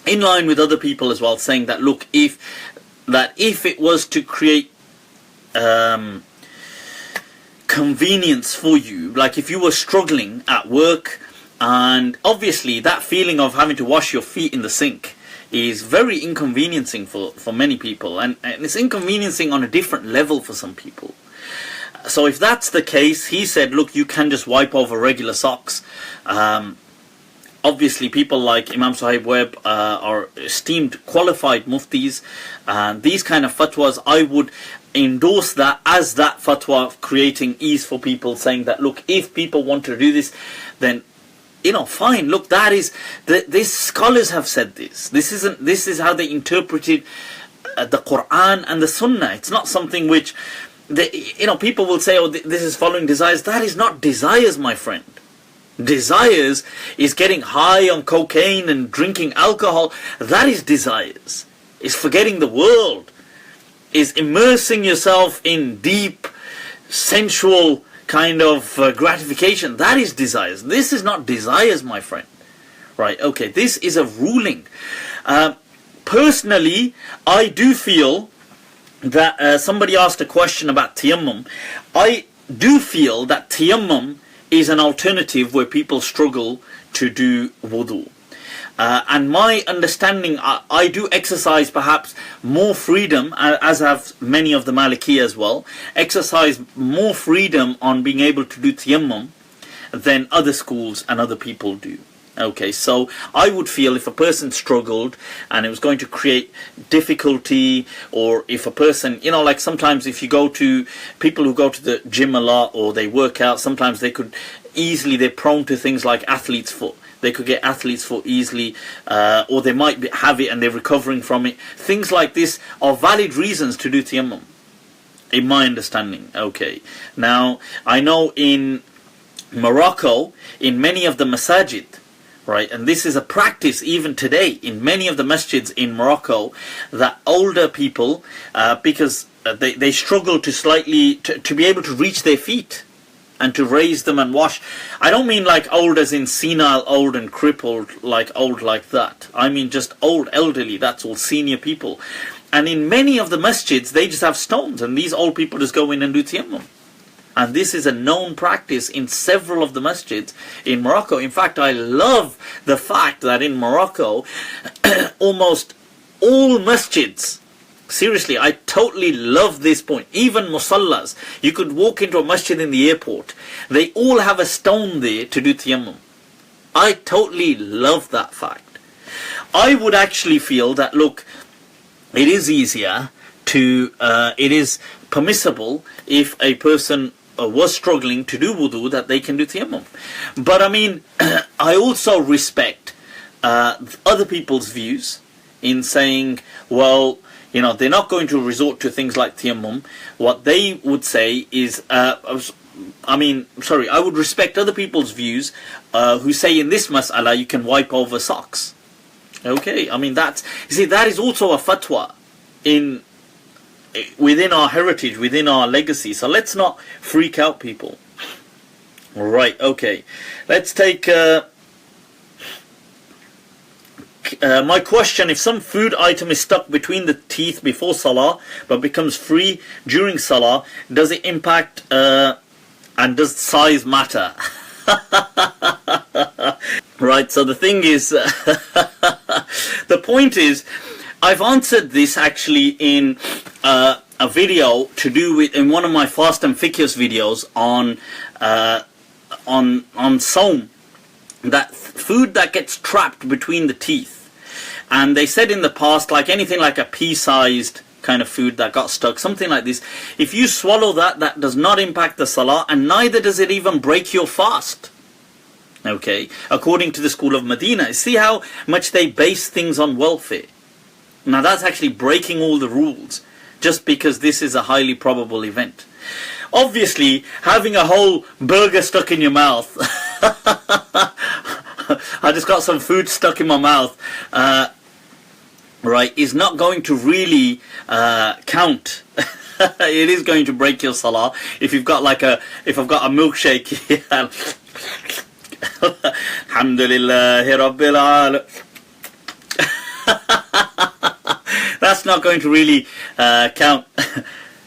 in line with other people as well, saying that look, if it was to create convenience for you, like if you were struggling at work, and obviously that feeling of having to wash your feet in the sink is very inconveniencing for many people, and it's inconveniencing on a different level for some people. So if that's the case, he said, look, you can just wipe over regular socks. Obviously, people like Imam Suhaib Webb are esteemed, qualified muftis. These kind of fatwas, endorse that as that fatwa of creating ease for people, saying that, look, if people want to do this, then, fine. Look, that is, these scholars have said this. This is how they interpreted the Quran and the Sunnah. It's not something which, people will say, oh, this is following desires. That is not desires, my friend. Desires is getting high on cocaine and drinking alcohol. That is desires. It's forgetting the world. Is immersing yourself in deep, sensual kind of gratification. That is desires. This is not desires, my friend. Right, okay, this is a ruling. Personally, I do feel that somebody asked a question about Tayammum. I do feel that Tayammum is an alternative where people struggle to do Wudu. And my understanding, I do exercise perhaps more freedom, as have many of the Maliki as well, exercise more freedom on being able to do Tayammum than other schools and other people do. Okay, so I would feel if a person struggled and it was going to create difficulty, or if a person, like sometimes if you go to people who go to the gym a lot or they work out, sometimes they're prone to things like athlete's foot. They could get athlete's foot easily, or they might have it and they're recovering from it. Things like this are valid reasons to do Tayammum, in my understanding. Okay, now I know in Morocco, in many of the masajid, right, and this is a practice even today in many of the masjids in Morocco, that older people, because they struggle to be able to reach their feet and to raise them and wash. I don't mean like old as in senile, old and crippled, like old like that. I mean just old, elderly, that's all, senior people. And in many of the masjids, they just have stones, and these old people just go in and do Tayammum. And this is a known practice in several of the masjids in Morocco. In fact, I love the fact that in Morocco, almost all masjids, seriously, I totally love this point. Even musallas, you could walk into a masjid in the airport. They all have a stone there to do Tayammum. I totally love that fact. I would actually feel that, look, it is easier to, it is permissible if a person was struggling to do wudu, that they can do Tayammum. But I mean, I also respect other people's views in saying, well, they're not going to resort to things like Tayammum. What they would say is, I would respect other people's views who say in this mas'ala you can wipe over socks. Okay, I mean that is also a fatwa within our heritage, within our legacy. So let's not freak out, people. Right, okay. Let's take my question. If some food item is stuck between the teeth before Salah but becomes free during Salah, does it impact and does size matter? Right, so the thing is, the point is, I've answered this actually in a video to do with, in one of my fast and fiqh videos on Saum, that food that gets trapped between the teeth. And they said in the past, like anything like a pea-sized kind of food that got stuck, something like this, if you swallow that does not impact the Salah, and neither does it even break your fast. Okay, according to the school of Medina. See how much they base things on welfare. Now that's actually breaking all the rules, just because this is a highly probable event. Obviously, having a whole burger stuck in your mouth, I just got some food stuck in my mouth, right, is not going to really count. It is going to break your Salah. If I've got a milkshake here, Alhamdulillahi Rabbil Alamin. That's not going to really count.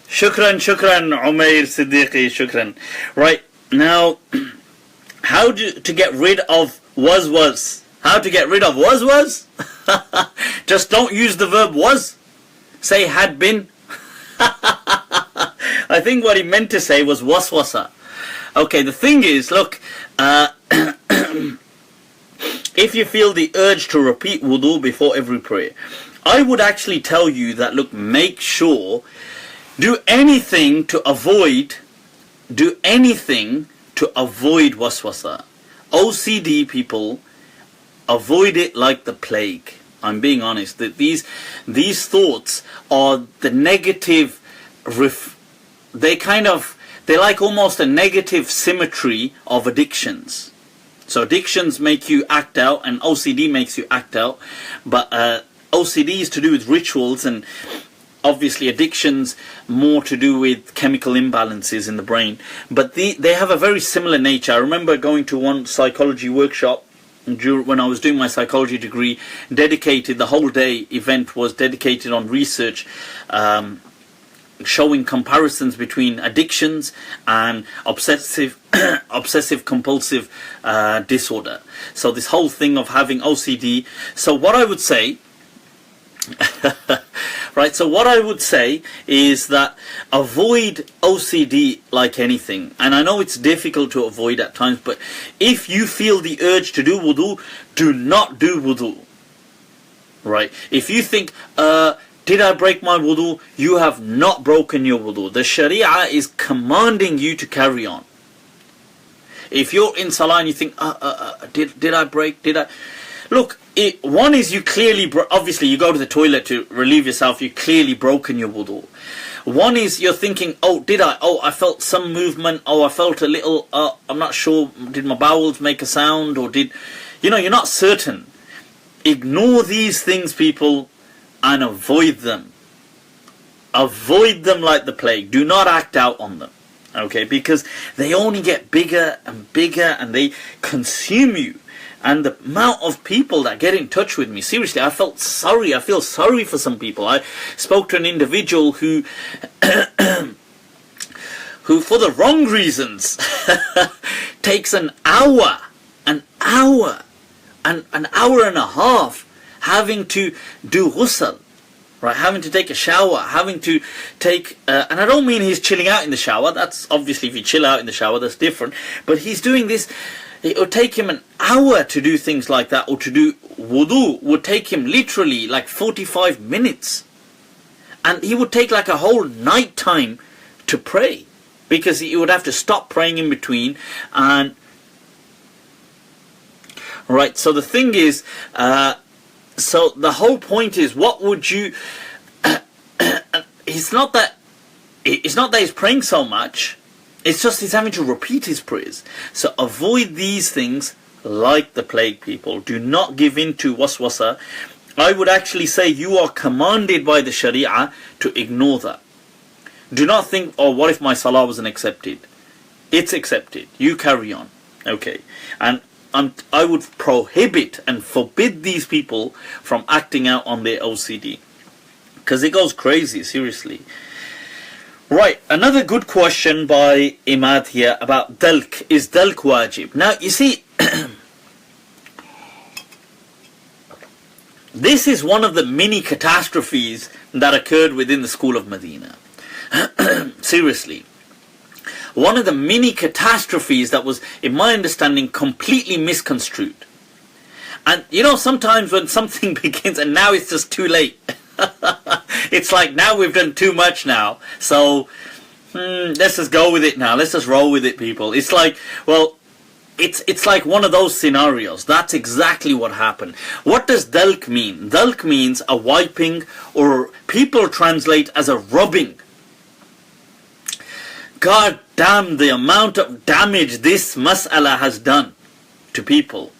Shukran, Umair Siddiqi, shukran. Right, now, how to get rid of was? How to get rid of was? Just don't use the verb was. Say had been. I think what he meant to say was waswasah. Okay, the thing is, look, if you feel the urge to repeat wudu before every prayer, I would actually tell you that, look, make sure Do anything to avoid waswasah. OCD people avoid it like the plague. I'm being honest. That these thoughts are the negative. They're like almost a negative symmetry of addictions. So addictions make you act out, and OCD makes you act out. But OCD is to do with rituals, and obviously addictions more to do with chemical imbalances in the brain. But they have a very similar nature. I remember going to one psychology workshop when I was doing my psychology degree, the whole day event was dedicated on research showing comparisons between addictions and obsessive compulsive disorder. So this whole thing of having OCD. So what I would say right, so what I would say is that avoid OCD like anything. And I know it's difficult to avoid at times, but if you feel the urge to do wudu, do not do wudu. Right? If you think, did I break my wudu? You have not broken your wudu. The Sharia is commanding you to carry on. If you're in Salah and you think, did I break? Look, one is you clearly, obviously you go to the toilet to relieve yourself, you clearly broken your wudu. One is you're thinking, I felt some movement, I felt a little, I'm not sure, did my bowels make a sound, or you're not certain. Ignore these things, people, and avoid them. Avoid them like the plague. Do not act out on them. Okay, because they only get bigger and bigger, and they consume you. And the amount of people that get in touch with me, seriously, I feel sorry for some people. I spoke to an individual who for the wrong reasons takes an hour and a half having to do ghusl, right? Having to take a shower, having to take, and I don't mean he's chilling out in the shower. That's obviously, if you chill out in the shower, that's different. But he's doing this. It would take him an hour to do things like that, or to do wudu would take him literally like 45 minutes. And he would take like a whole night time to pray, because he would have to stop praying in between. And right, so the thing is, so the whole point is, what would you, it's not that he's praying so much, it's just he's having to repeat his prayers. So avoid these things like the plague, people. Do not give in to waswasah. I would actually say you are commanded by the Sharia to ignore that. Do not think, what if my salah wasn't accepted? It's accepted. You carry on. Okay. And I would prohibit and forbid these people from acting out on their OCD. Because it goes crazy, seriously. Right, another good question by Imad here about Dalk. Is Dalk wajib? Now, you see, this is one of the mini catastrophes that occurred within the school of Medina. Seriously. One of the mini catastrophes that was, in my understanding, completely misconstrued. And, sometimes when something begins and now it's just too late. It's like, now we've done too much now, so let's just go with it now. Let's just roll with it, people. It's like, well, it's like one of those scenarios. That's exactly what happened. What does Dalk mean? Dalk means a wiping, or people translate as a rubbing. God damn the amount of damage this mas'ala has done to people.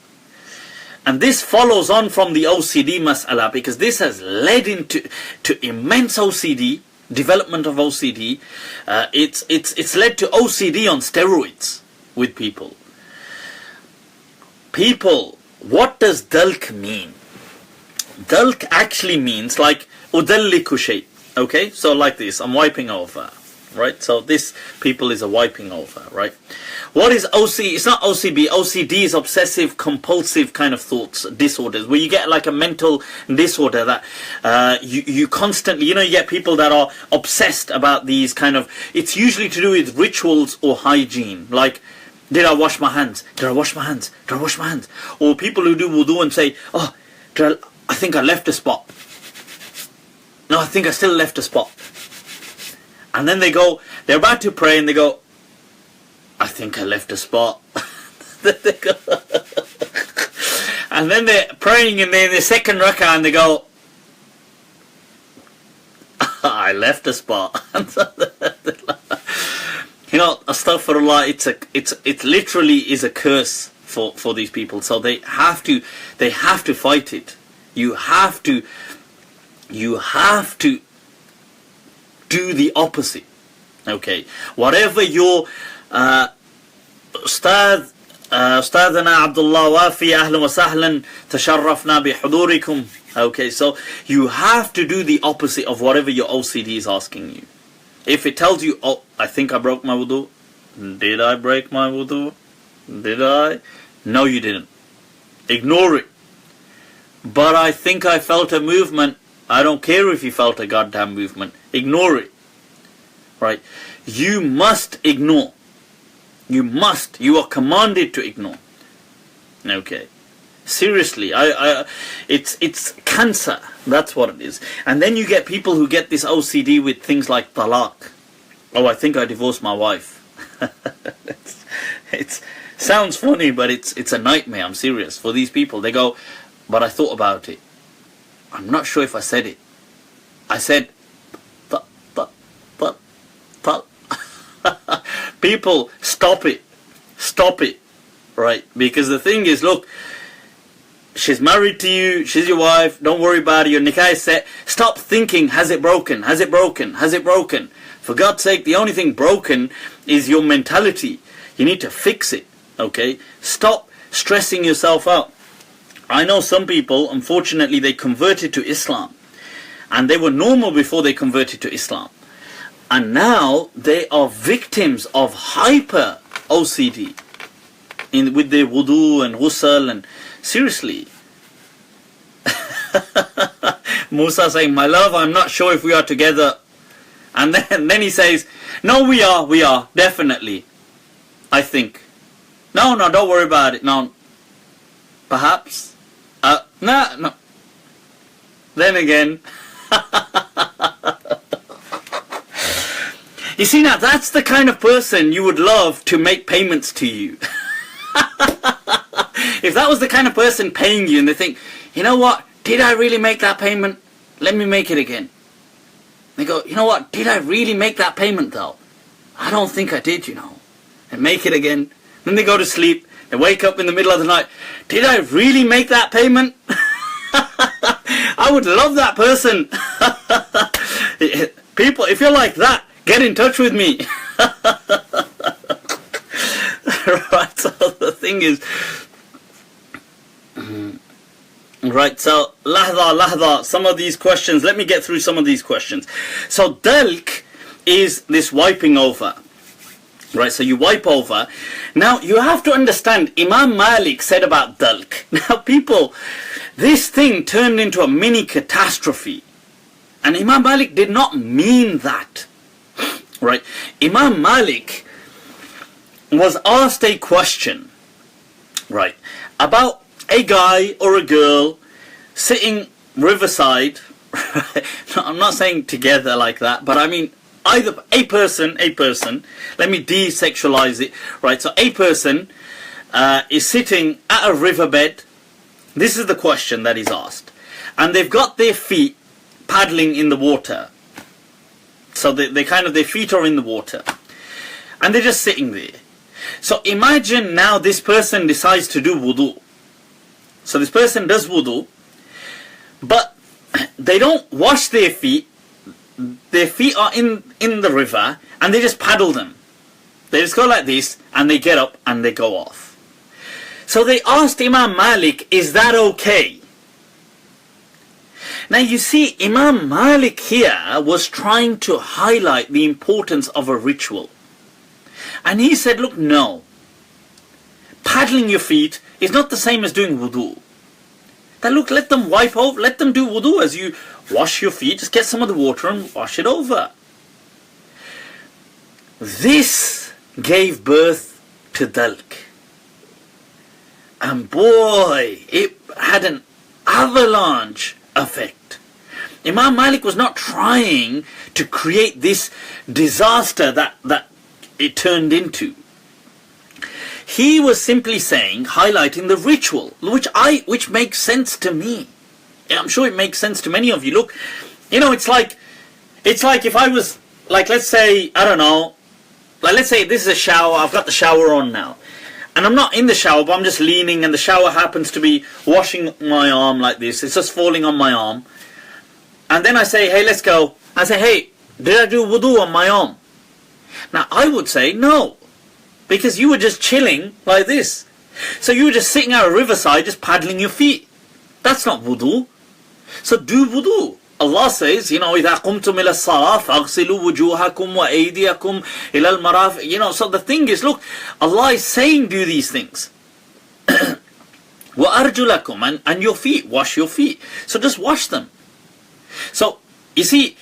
And this follows on from the OCD mas'ala, because this has led into immense OCD, development of OCD. It's led to OCD on steroids with people. People, what does Dalk mean? Dalk actually means like udalliku shay. Okay, so like this, I'm wiping over. Right, so this, people, is a wiping over, right? What is OCD? It's not OCB. OCD is obsessive compulsive kind of thoughts, disorders, where you get like a mental disorder that you constantly, you get people that are obsessed about these kind of, it's usually to do with rituals or hygiene, like, did I wash my hands? Did I wash my hands? Did I wash my hands? Or people who do wudu and say, I think I left a spot. No, I think I still left a spot. And then they're about to pray and they go, I think I left a spot. They go, and then they're praying in the second rak'ah and they go, I left a spot. Astaghfirullah, it literally is a curse for these people. So they have to fight it. You have to do the opposite. Okay, whatever your Ustadhana Abdullah Wafi, ahlan wa sahlan, tasharrafna bi hudurikum. Okay, so you have to do the opposite of whatever your OCD is asking you. If it tells you, oh, I think I broke my wudu. Did I break my wudu? Did I? No, you didn't. Ignore it. But I think I felt a movement. I don't care if you felt a goddamn movement. Ignore it. Right? You must ignore. You must. You are commanded to ignore. Okay. Seriously, it's cancer. That's what it is. And then you get people who get this OCD with things like talaq. Oh, I think I divorced my wife. It sounds funny, but it's a nightmare. I'm serious. For these people, they go, but I thought about it. I'm not sure if I said it. I said, people, stop it. Stop it. Right? Because the thing is, look, she's married to you, she's your wife, don't worry about it, your nikah is set. Stop thinking, has it broken? Has it broken? Has it broken? For God's sake, the only thing broken is your mentality. You need to fix it. Okay? Stop stressing yourself out. I know some people, unfortunately, they converted to Islam. And they were normal before they converted to Islam. And now they are victims of hyper OCD with their wudu and ghusl, and seriously. Musa saying, my love, I'm not sure if we are together. And then he says, no, we are, definitely. I think. No, don't worry about it. No. Perhaps. No. Then again. You see, now that's the kind of person you would love to make payments to you. If that was the kind of person paying you and they think, you know what, did I really make that payment? Let me make it again. They go, you know what, did I really make that payment though? I don't think I did, you know. And make it again. Then they go to sleep. They wake up in the middle of the night. Did I really make that payment? I would love that person. People, if you're like that, get in touch with me. Right, so the thing is, right, so lahza, some of these questions, let me get through some of these questions. So Dalk is this wiping over. Right, so you wipe over. Now you have to understand, Imam Malik said about Dalk. Now people, this thing turned into a mini catastrophe. And Imam Malik did not mean that. Right, Imam Malik was asked a question, right, about a guy or a girl sitting riverside. No, I'm not saying together like that, but I mean either a person, let me desexualize it, right, so a person is sitting at a riverbed. This is the question that is asked, and they've got their feet paddling in the water. So their feet are in the water, and they're just sitting there. So imagine now this person decides to do wudu. So this person does wudu, but they don't wash their feet. Their feet are in the river, and they just paddle them. They just go like this, and they get up, and they go off. So they asked Imam Malik, is that okay? Now you see, Imam Malik here was trying to highlight the importance of a ritual. And he said, look, no. Paddling your feet is not the same as doing wudu. Now look, let them wipe over, let them do wudu as you wash your feet. Just get some of the water and wash it over. This gave birth to Dalk. And boy, it had an avalanche effect. Imam Malik was not trying to create this disaster that it turned into. He was simply saying, highlighting the ritual, which makes sense to me. I'm sure it makes sense to many of you. Look, it's like if I was, like, let's say, I don't know, like, let's say this is a shower, I've got the shower on now. And I'm not in the shower, but I'm just leaning, and the shower happens to be washing my arm like this. It's just falling on my arm. And then I say, hey, let's go. I say, hey, did I do wudu on my arm? Now, I would say no. Because you were just chilling like this. So you were just sitting at a riverside, just paddling your feet. That's not wudu. So do wudu. Allah says, إِذَا قُمْتُمْ إِلَى الصَّلَاةِ فَاغْسِلُوا وُجُوهَكُمْ وَأَيْدِيَكُمْ إِلَى الْمَرَافِقِ. So the thing is, look, Allah is saying do these things. وَأَرْجُلَكُمْ, and your feet, wash your feet. So just wash them. So, you see,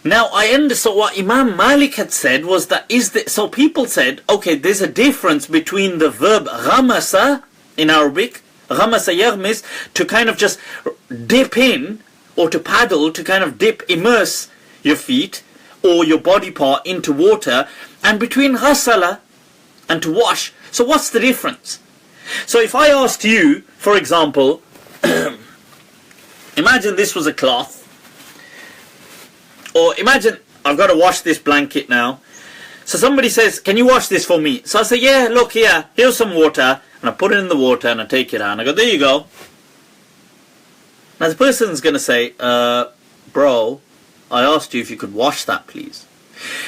now I understand what Imam Malik had said was that so people said, okay, there's a difference between the verb ghamasa in Arabic, ghamasa yaghmis, to kind of just dip in, or to paddle, to kind of immerse your feet or your body part into water, and between ghasala and to wash. So what's the difference? So if I asked you, for example, imagine this was a cloth, or imagine I've got to wash this blanket now. So somebody says, can you wash this for me? So I say, yeah, look here, here's some water, and I put it in the water and I take it out and I go, there you go. Now the person's going to say, bro, I asked you if you could wash that, please.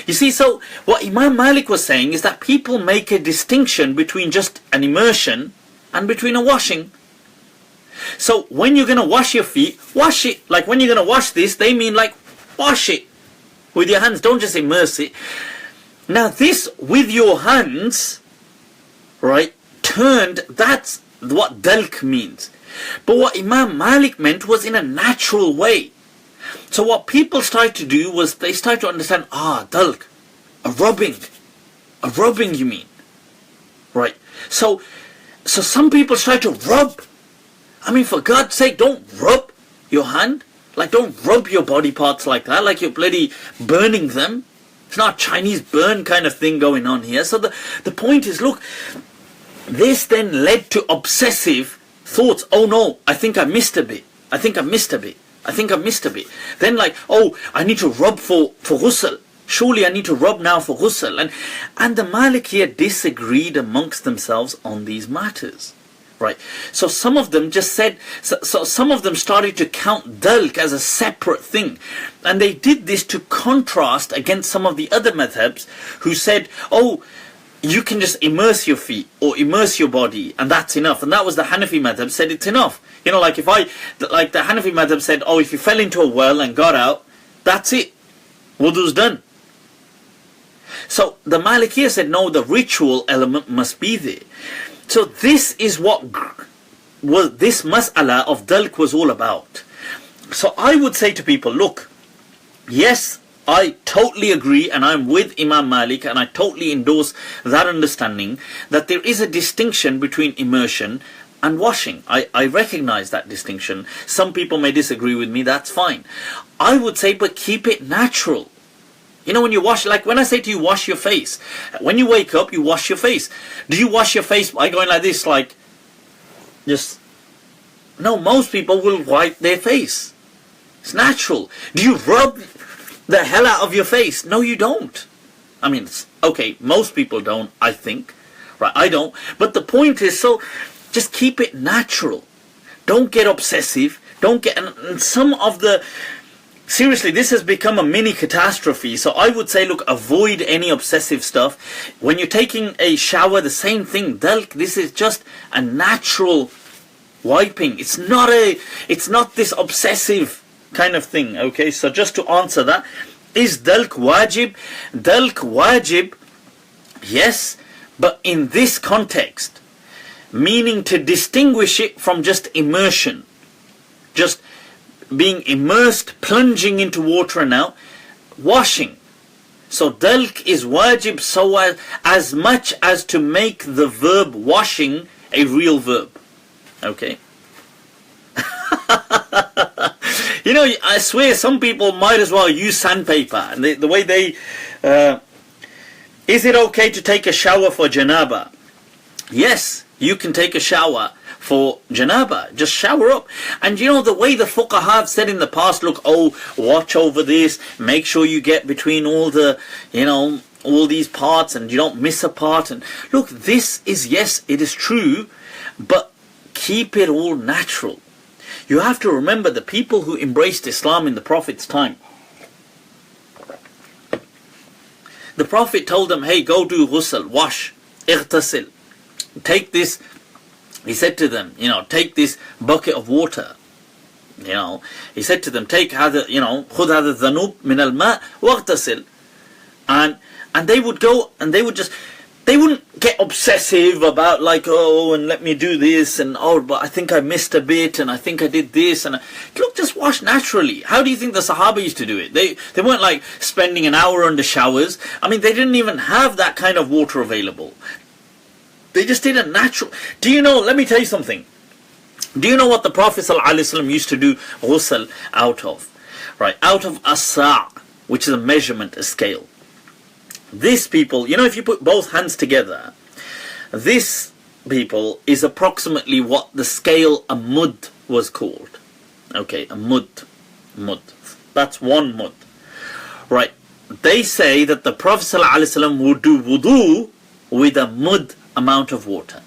You see, so what Imam Malik was saying is that people make a distinction between just an immersion and between a washing. So when you're going to wash your feet, wash it. Like when you're going to wash this, they mean like wash it with your hands. Don't just immerse it. Now this with your hands, right, that's what Dalk means. But what Imam Malik meant was in a natural way. So what people started to do was they started to understand, Dalk, a rubbing you mean, right? So some people started to rub. I mean, for God's sake, don't rub your hand. Like, don't rub your body parts like that, like you're bloody burning them. It's not a Chinese burn kind of thing going on here. So the point is, look, this then led to obsessive thoughts. Oh no, I think I missed a bit. Then like, oh, I need to rub for ghusl. Surely I need to rub now for ghusl. And the Malikiyah disagreed amongst themselves on these matters. Right. So some of them just said, so some of them started to count Dalk as a separate thing. And they did this to contrast against some of the other madhabs who said, oh, you can just immerse your feet or immerse your body and that's enough. And that was the Hanafi Madhhab said it's enough. Like the Hanafi Madhhab said, oh, if you fell into a well and got out, that's it. Wudu's done. So the Malikiyah said, no, the ritual element must be there. So this is what this mas'ala of Dalk was all about. So I would say to people, look, yes, I totally agree and I'm with Imam Malik and I totally endorse that understanding that there is a distinction between immersion and washing. I recognize that distinction. Some people may disagree with me, that's fine. I would say, but keep it natural. When you wash, like when I say to you, wash your face. When you wake up, you wash your face. Do you wash your face by going like this, like, just... No, most people will wipe their face. It's natural. Do you rub the hell out of your face? No, you don't. I mean, okay, most people don't, I think. Right, I don't. But the point is, so, just keep it natural. Don't get obsessive. Don't get... And some of the... Seriously, this has become a mini catastrophe. So I would say, look, avoid any obsessive stuff. When you're taking a shower, the same thing. Dalk, this is just a natural wiping. It's not this obsessive kind of thing. Okay, so just to answer that, is Dalk wajib? Dalk wajib, yes, but in this context, meaning to distinguish it from just immersion. Just being immersed, plunging into water and out, washing. So Dalk is wajib so as much as to make the verb washing a real verb. Okay? You know, I swear some people might as well use sandpaper. And the way they... is it okay to take a shower for Janabah? Yes, you can take a shower for Janabah. Just shower up. And you know, the way the fuqaha have said in the past, look, oh, watch over this, make sure you get between all the, you know, all these parts and you don't miss a part. And look, this is, yes, it is true, but keep it all natural. You have to remember the people who embraced Islam in the Prophet's time. The Prophet told them, hey, go do ghusl, wash, اغتسل. Take this, he said to them, you know, take this bucket of water. You know, he said to them, take هذا, you know, خذ هذا الذنوب من الماء واغتسل. And they would go and they would just, they wouldn't get obsessive about like, oh, and let me do this, and oh, but I think I missed a bit, and I think I did this, and look, just wash naturally. How do you think the Sahaba used to do it? They weren't like spending an hour under showers. I mean, they didn't even have that kind of water available. They just did it natural. Do you know, let me tell you something. Do you know what the Prophet ﷺ used to do ghusl out of? Right, out of a sa', which is a measurement, a scale. This people, you know, if you put both hands together, this people is approximately what the scale a mud was called. Okay, a mud. That's one mud. Right, they say that the Prophet ﷺ would do wudu with a mud amount of water.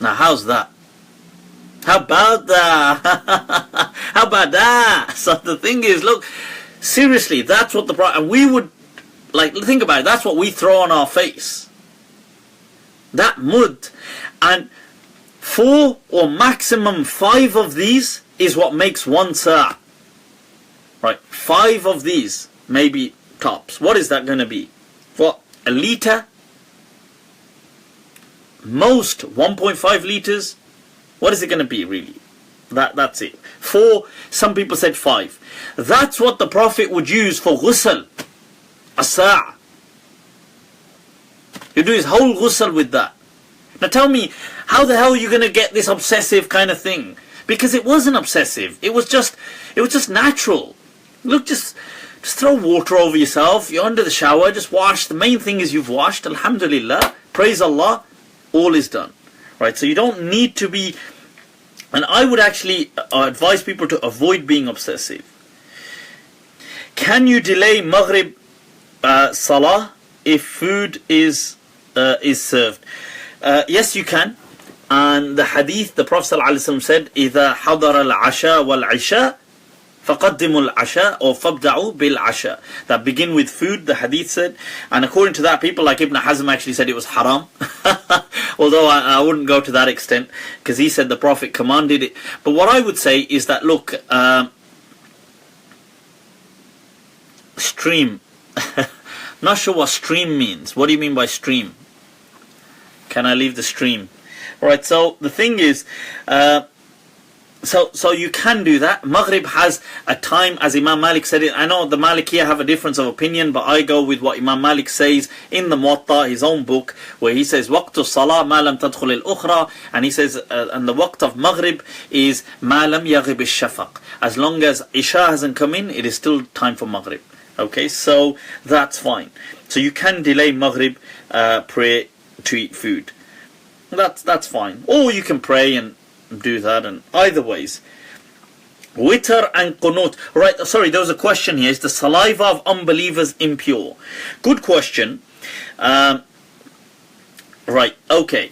Now, how's that? How about that? How about that? So the thing is, look, seriously, that's what the Prophet, and we would, like, think about it, that's what we throw on our face. That mud. And 4 or maximum 5 of these is what makes 1 sa'. Right, 5 of these, maybe tops. What is that going to be? What, a litre? Most 1.5 litres. What is it going to be really? That's it. 4, some people said 5. That's what the Prophet would use for ghusl. A sa'. You do his whole ghusl with that. Now tell me, how the hell are you going to get this obsessive kind of thing? Because it wasn't obsessive. It was just natural. Look, just throw water over yourself. You're under the shower. Just wash. The main thing is you've washed. Alhamdulillah. Praise Allah. All is done. Right? So you don't need to be... And I would actually advise people to avoid being obsessive. Can you delay Maghrib Salah if food is served? Yes, you can. And the hadith, the Prophet ﷺ said, إِذَا حَضَرَ الْعَشَاء وَالْعِشَاء فَقَدِّمُوا الْعَشَاء or فَابْدَعُوا بِالْعَشَاء. That begin with food, the hadith said. And according to that, people like Ibn Hazm actually said it was haram. Although I wouldn't go to that extent, because he said the Prophet commanded it. But what I would say is that, look, stream. Not sure what stream means. What do you mean by stream? Can I leave the stream? Right, so the thing is, so you can do that. Maghrib has a time, as Imam Malik said it. I know the Malikiya have a difference of opinion, but I go with what Imam Malik says in the Muwatta, his own book, where he says, وَقْتُ الصَّلَاةِ مَا لَمْ تَدْخُلِ الْأُخْرَى. And he says, and the waqt of Maghrib is مَا لَمْ يَغِبِ الشَّفَقِ. As long as Isha hasn't come in, it is still time for Maghrib. Okay, so that's fine. So you can delay Maghrib prayer to eat food. That's fine. Or you can pray and do that, and either ways. Witr and Qunoot. Right, sorry, there was a question here. Is the saliva of unbelievers impure? Good question. Right, okay.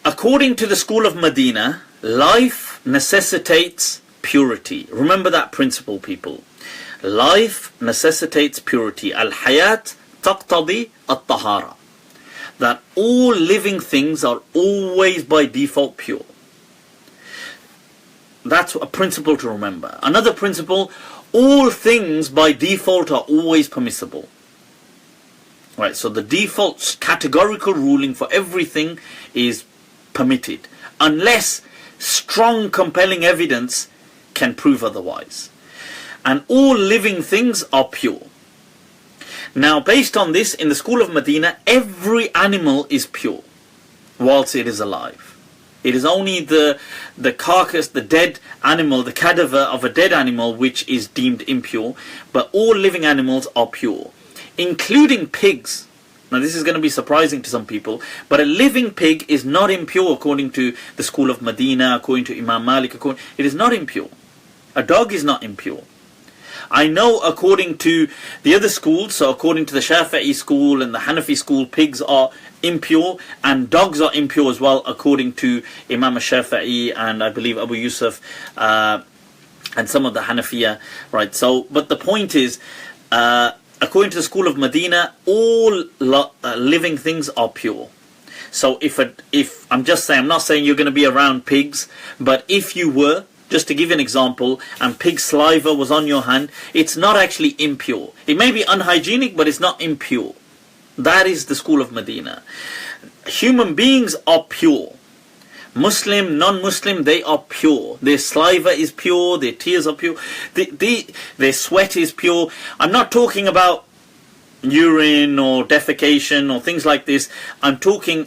According to the school of Medina, life necessitates purity. Remember that principle, people. Life necessitates purity. Al-hayat taqtadi at-tahara. That all living things are always by default pure. That's a principle to remember. Another principle, all things by default are always permissible. Right, so the default categorical ruling for everything is permitted, unless strong compelling evidence can prove otherwise. And all living things are pure. Now, based on this, in the school of Medina, every animal is pure whilst it is alive. It is only the carcass, the dead animal, the cadaver of a dead animal which is deemed impure. But all living animals are pure, including pigs. Now this is going to be surprising to some people, but a living pig is not impure according to the school of Medina, according to Imam Malik. It is not impure. A dog is not impure. I know according to the other schools, so according to the Shafi'i school and the Hanafi school, pigs are impure and dogs are impure as well, according to Imam Shafi'i and I believe Abu Yusuf and some of the Hanafiya, right? So, but the point is, according to the school of Medina, all living things are pure. So if I'm just saying, I'm not saying you're going to be around pigs, but if you were, just to give an example, and pig saliva was on your hand, it's not actually impure. It may be unhygienic, but it's not impure. That is the school of Medina. Human beings are pure. Muslim, non-Muslim, they are pure. Their saliva is pure, their tears are pure, their sweat is pure. I'm not talking about urine or defecation or things like this. I'm not talking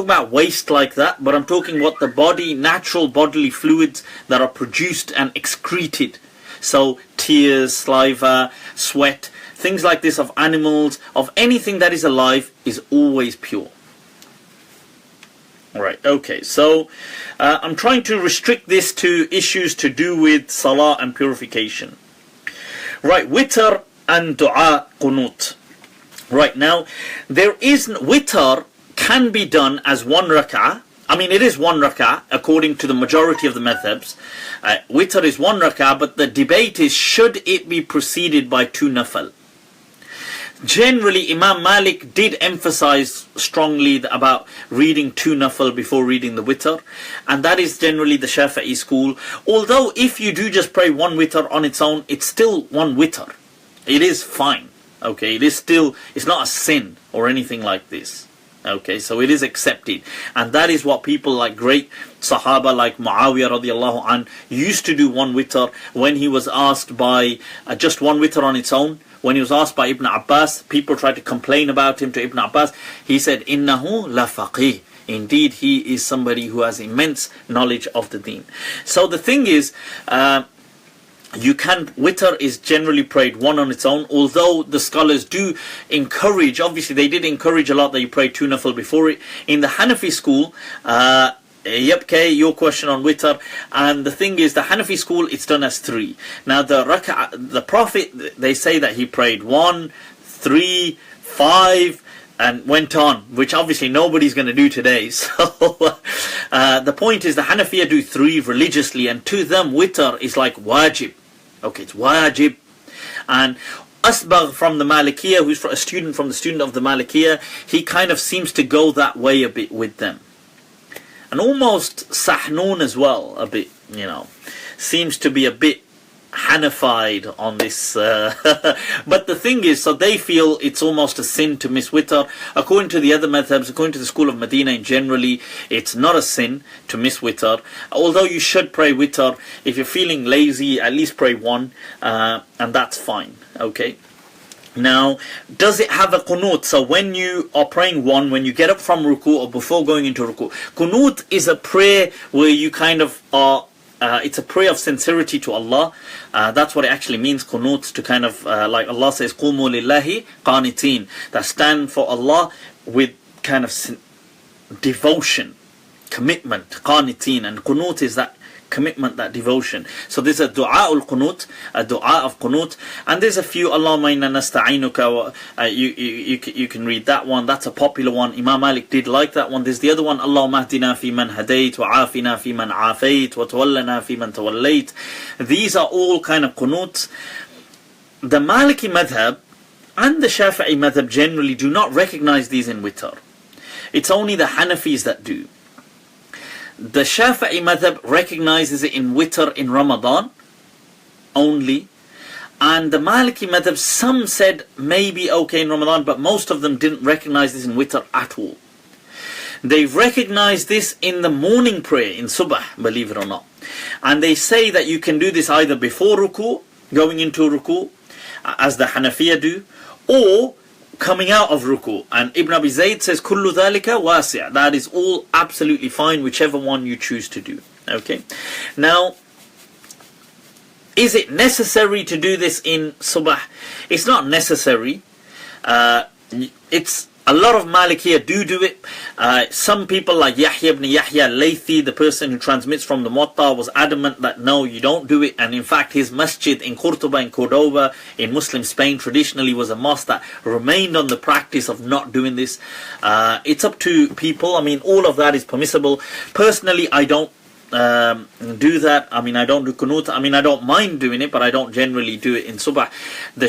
about waste like that, but I'm talking what the body, natural bodily fluids that are produced and excreted. So tears, saliva, sweat, things like this of animals, of anything that is alive is always pure. Alright, okay, so I'm trying to restrict this to issues to do with Salah and purification. Right, Witr and Dua Qunoot. Right, now, Witr can be done as one rak'ah. I mean, it is one rak'ah, according to the majority of the madhabs. Witr is one rak'ah, but the debate is, should it be preceded by two nafal? Generally, Imam Malik did emphasize strongly about reading two nafal before reading the witr, and that is generally the Shafi'i school. Although, if you do just pray one witr on its own, it's still one witr. It is fine. Okay, it's not a sin or anything like this. Okay, so it is accepted. And that is what people like great Sahaba like Muawiyah radiallahu anh used to do one witr when he was asked by just one witr on its own. When he was asked by Ibn Abbas, people tried to complain about him to Ibn Abbas. He said, Innahu la faqih. Indeed, he is somebody who has immense knowledge of the deen. So the thing is, witr is generally prayed one on its own, although the scholars do encourage, obviously they did encourage a lot that you pray two nafil before it. In the Hanafi school, your question on witr, and the thing is, the Hanafi school, it's done as three. Now the Prophet, they say that he prayed 1, 3, 5, and went on, which obviously nobody's going to do today. So the point is, the Hanafiya do 3 religiously, and to them witr is like wajib. Okay, it's wajib. And Asbagh from the Malikiyah, who's a student from the student of the Malikiyah, he kind of seems to go that way a bit with them. And almost Sahnun as well, a bit, seems to be a bit Hanafied on this. But the thing is, so they feel it's almost a sin to miss witr. According to the other madhabs, according to the school of Medina generally, it's not a sin to miss witr. Although you should pray witr. If you're feeling lazy, at least pray one, and that's fine. Okay. Now, does it have a Qunoot? So when you are praying one, when you get up from ruku or before going into ruku, Qunoot is a prayer where you kind of are, it's a prayer of sincerity to Allah. That's what it actually means, Qunoot, to kind of, like Allah says, قُومُوا لِلَّهِ قَانِتِينَ, that stand for Allah with kind of devotion, commitment, qaniteen, and Qunoot is that commitment, that devotion. So there's a dua al-Qunoot, a dua of Qunoot, and there's a few, Allahumma inna nasta'inuka, you can read that one. That's a popular one. Imam Malik did like that one. There's the other one, Allahumma ahdina fi man hadayt, wa afina fi man afayt, wa tawallana fi man tawallayt. These are all kind of Qunoot. The Maliki Madhhab and the Shafi'i Madhhab generally do not recognize these in witr. It's only the Hanafis that do. The Shafi'i madhab recognizes it in witr in Ramadan only, and the Maliki madhab, some said maybe okay in Ramadan, but most of them didn't recognize this in witr at all. They recognize this in the morning prayer, in subh, believe it or not. And they say that you can do this either before ruku, going into ruku, as the Hanafiya do, or coming out of ruku. And Ibn Abi Zayd says, Kullu dhalika wasi'. That is all absolutely fine, whichever one you choose to do. Okay. Now, is it necessary to do this in subah? It's not necessary. It's a lot of Malikiyah do it. Some people like Yahya ibn Yahya Laythi, the person who transmits from the Muwatta, was adamant that no, you don't do it. And in fact, his masjid in Cordoba, in Cordoba, in Muslim Spain, traditionally was a mosque that remained on the practice of not doing this. It's up to people. I mean, all of that is permissible. Personally, I don't do that. I mean, I don't do Qunoot. I mean, I don't mind doing it, but I don't generally do it in subah. The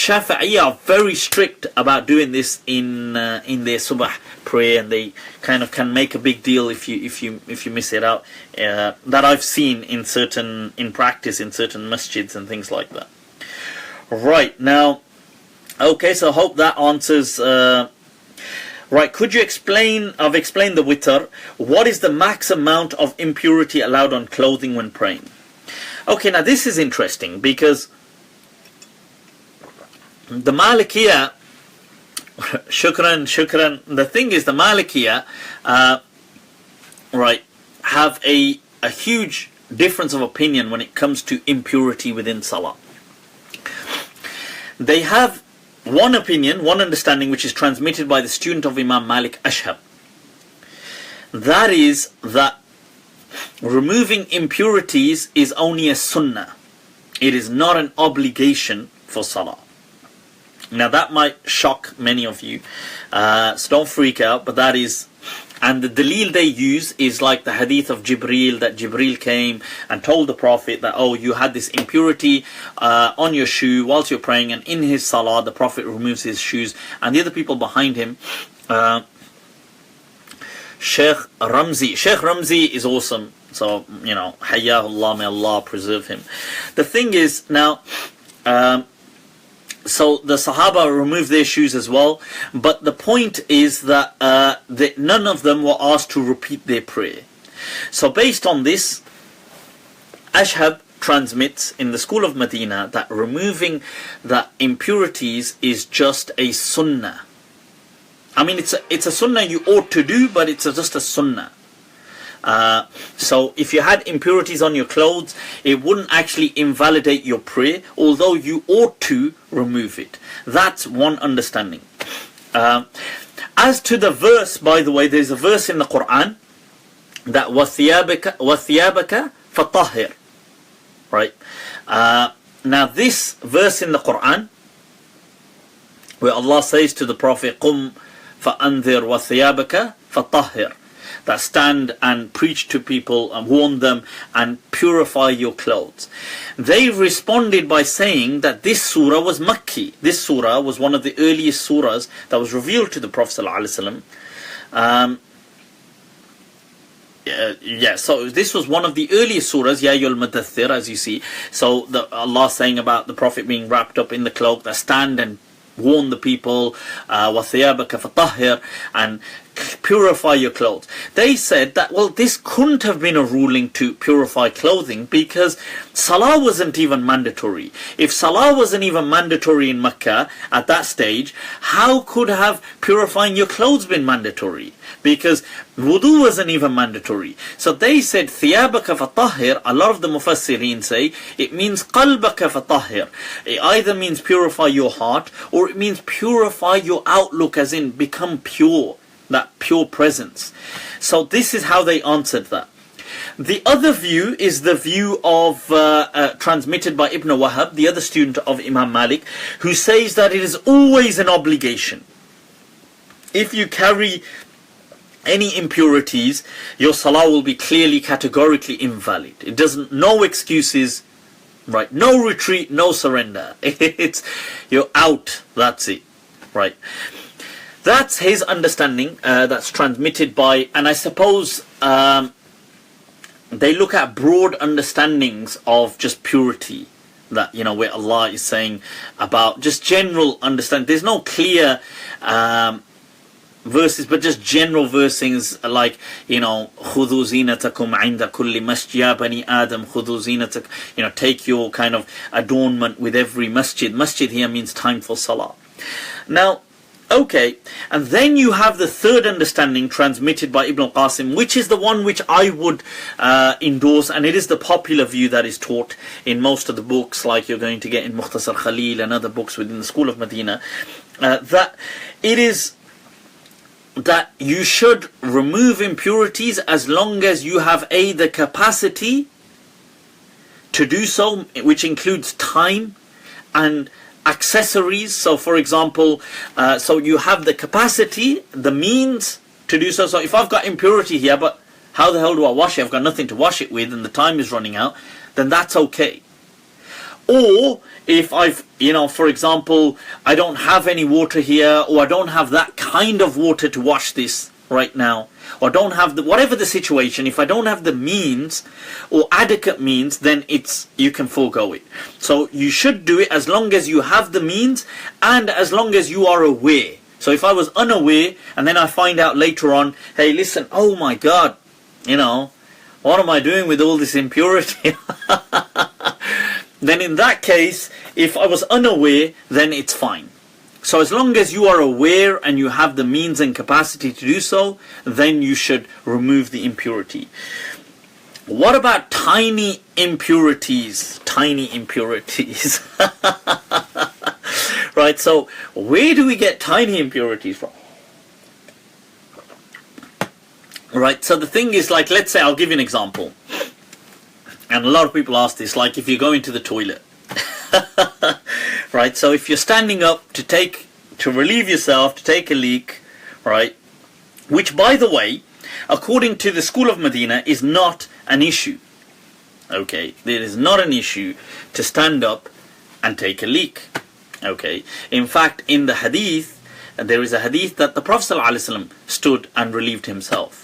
Shafi'i are very strict about doing this in their subah prayer, and they kind of can make a big deal if you miss it out. That I've seen in practice in certain masjids and things like that. Right now, okay. So I hope that answers. Right, could you explain, I've explained the Witr, what is the max amount of impurity allowed on clothing when praying? Okay, now this is interesting because the Malikiyah, shukran, the thing is the Malikiyah, right, have a huge difference of opinion when it comes to impurity within Salah. They have one opinion, one understanding, which is transmitted by the student of Imam Malik, Ashhab. That is that removing impurities is only a sunnah. It is not an obligation for Salah. Now that might shock many of you, so don't freak out, but that is, and the dalil they use is like the hadith of Jibreel, that Jibreel came and told the Prophet that, oh, you had this impurity on your shoe whilst you're praying, and in his salah the Prophet removes his shoes, and the other people behind him, Sheikh Ramzi is awesome, so, you know, Hayyahullah, may Allah preserve him. The thing is, now, so the Sahaba removed their shoes as well, but the point is that none of them were asked to repeat their prayer. So based on this, Ashhab transmits in the school of Medina that removing the impurities is just a sunnah. I mean, it's a sunnah you ought to do, but it's just a sunnah. So if you had impurities on your clothes, it wouldn't actually invalidate your prayer, although you ought to remove it. That's one understanding. As to the verse, by the way, there's a verse in the Quran that وَثِيَابَكَ فَطَهِّرْ. Right? Now this verse in the Quran, where Allah says to the Prophet, قُمْ فَأَنذِرْ وَثِيَابَكَ فَطَهِّرْ, that stand and preach to people and warn them and purify your clothes. They responded by saying that this surah was Makki. This surah was one of the earliest surahs that was revealed to the Prophet ﷺ. So this was one of the earliest surahs, Ya Ayyuhal Mudaththir, as you see. So Allah saying about the Prophet being wrapped up in the cloak, that stand and warn the people, وَثِيَابَكَ فَطَهِّرْ, and purify your clothes. They said that, well, this couldn't have been a ruling to purify clothing because Salah wasn't even mandatory. If Salah wasn't even mandatory in Mecca at that stage, how could have purifying your clothes been mandatory? Because Wudu wasn't even mandatory. So they said, ثِيَابَكَ فَطَهِّرْ, a lot of the Mufassirin say, it means قَلْبَكَ فَطَهِّرْ. It either means purify your heart, or it means purify your outlook, as in become pure. That pure presence. So this is how they answered that. The other view is the view of transmitted by Ibn Wahab, the other student of Imam Malik, who says that it is always an obligation. If you carry any impurities, your salah will be clearly, categorically invalid. It doesn't, no excuses, right? No retreat, no surrender. You're out. That's it, right? That's his understanding, that's transmitted by, and I suppose they look at broad understandings of just purity, that, you know, where Allah is saying about just general understanding. There's no clear verses, but just general versing's like, you know, خُذُوا زِينَتَكُمْ عِنْدَ كُلِّ مَسْجِدٍ يَا بَنِي آدَمْ خُذُوا زِينَتَكُمْ, you know, take your kind of adornment with every masjid. Masjid here means time for salah. Now, Okay, and then you have the third understanding transmitted by Ibn al-Qasim, which is the one which I would endorse, and it is the popular view that is taught in most of the books, like you're going to get in Mukhtasar Khalil and other books within the school of Medina, that it is that you should remove impurities as long as you have the capacity to do so, which includes time and accessories. So for example, so you have the capacity, the means to do so. So if I've got impurity here, but how the hell do I wash it? I've got nothing to wash it with and the time is running out, then that's okay. Or if I've, for example, I don't have any water here, or I don't have that kind of water to wash this right now, or don't have whatever the situation, if I don't have the means or adequate means, then you can forego it. So you should do it as long as you have the means and as long as you are aware. So if I was unaware and then I find out later on, hey listen, oh my God, what am I doing with all this impurity? Then in that case, if I was unaware, then it's fine. So as long as you are aware and you have the means and capacity to do so, then you should remove the impurity. What about tiny impurities? Tiny impurities. Right, so where do we get tiny impurities from? Right, so the thing is, like, let's say, I'll give you an example. And a lot of people ask this, like if you go into the toilet. Right, so if you're standing up to relieve yourself, to take a leak, right, which by the way, according to the school of Medina, is not an issue. Okay, it is not an issue to stand up and take a leak. Okay, in fact, in the hadith, there is a hadith that the Prophet ﷺ stood and relieved himself.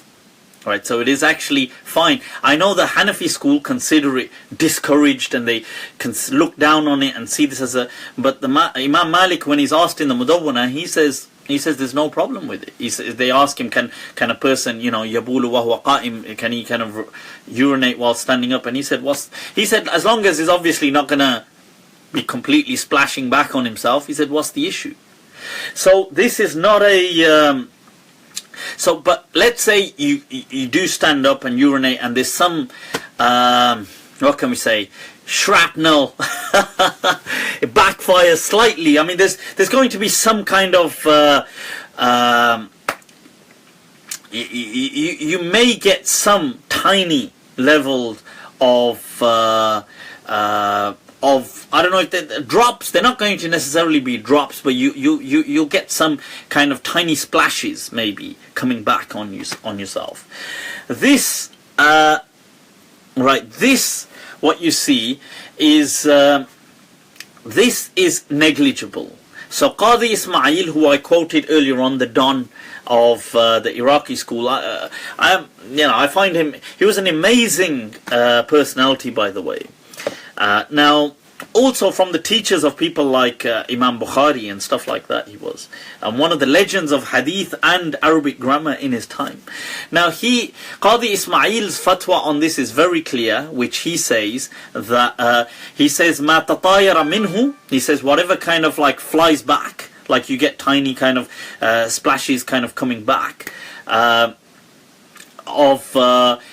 Right, so it is actually fine. I know the Hanafi school consider it discouraged and they can look down on it and see this as but the Imam Malik, when he's asked in the Mudawwana, he says there's no problem with it. They ask him, can a person, yabulu wa huwa qa'im, can he kind of urinate while standing up? And he said as long as he's obviously not gonna be completely splashing back on himself, he said, what's the issue? So this is not a but let's say you do stand up and urinate and there's some what can we say, shrapnel, it backfires slightly. I mean, there's going to be some kind of you may get some tiny level of I don't know if they're drops. They're not going to necessarily be drops, but you'll get some kind of tiny splashes maybe coming back on yourself. This what you see is this is negligible. So Qadi Ismail, who I quoted earlier on, the Don of the Iraqi school, I find him, he was an amazing personality, by the way. Now, also from the teachers of people like Imam Bukhari and stuff like that, he was one of the legends of hadith and Arabic grammar in his time. Now Qadi Ismail's fatwa on this is very clear, which he says that he says ma tatayara minhu, he says whatever kind of like flies back, like you get tiny kind of splashes kind of coming back,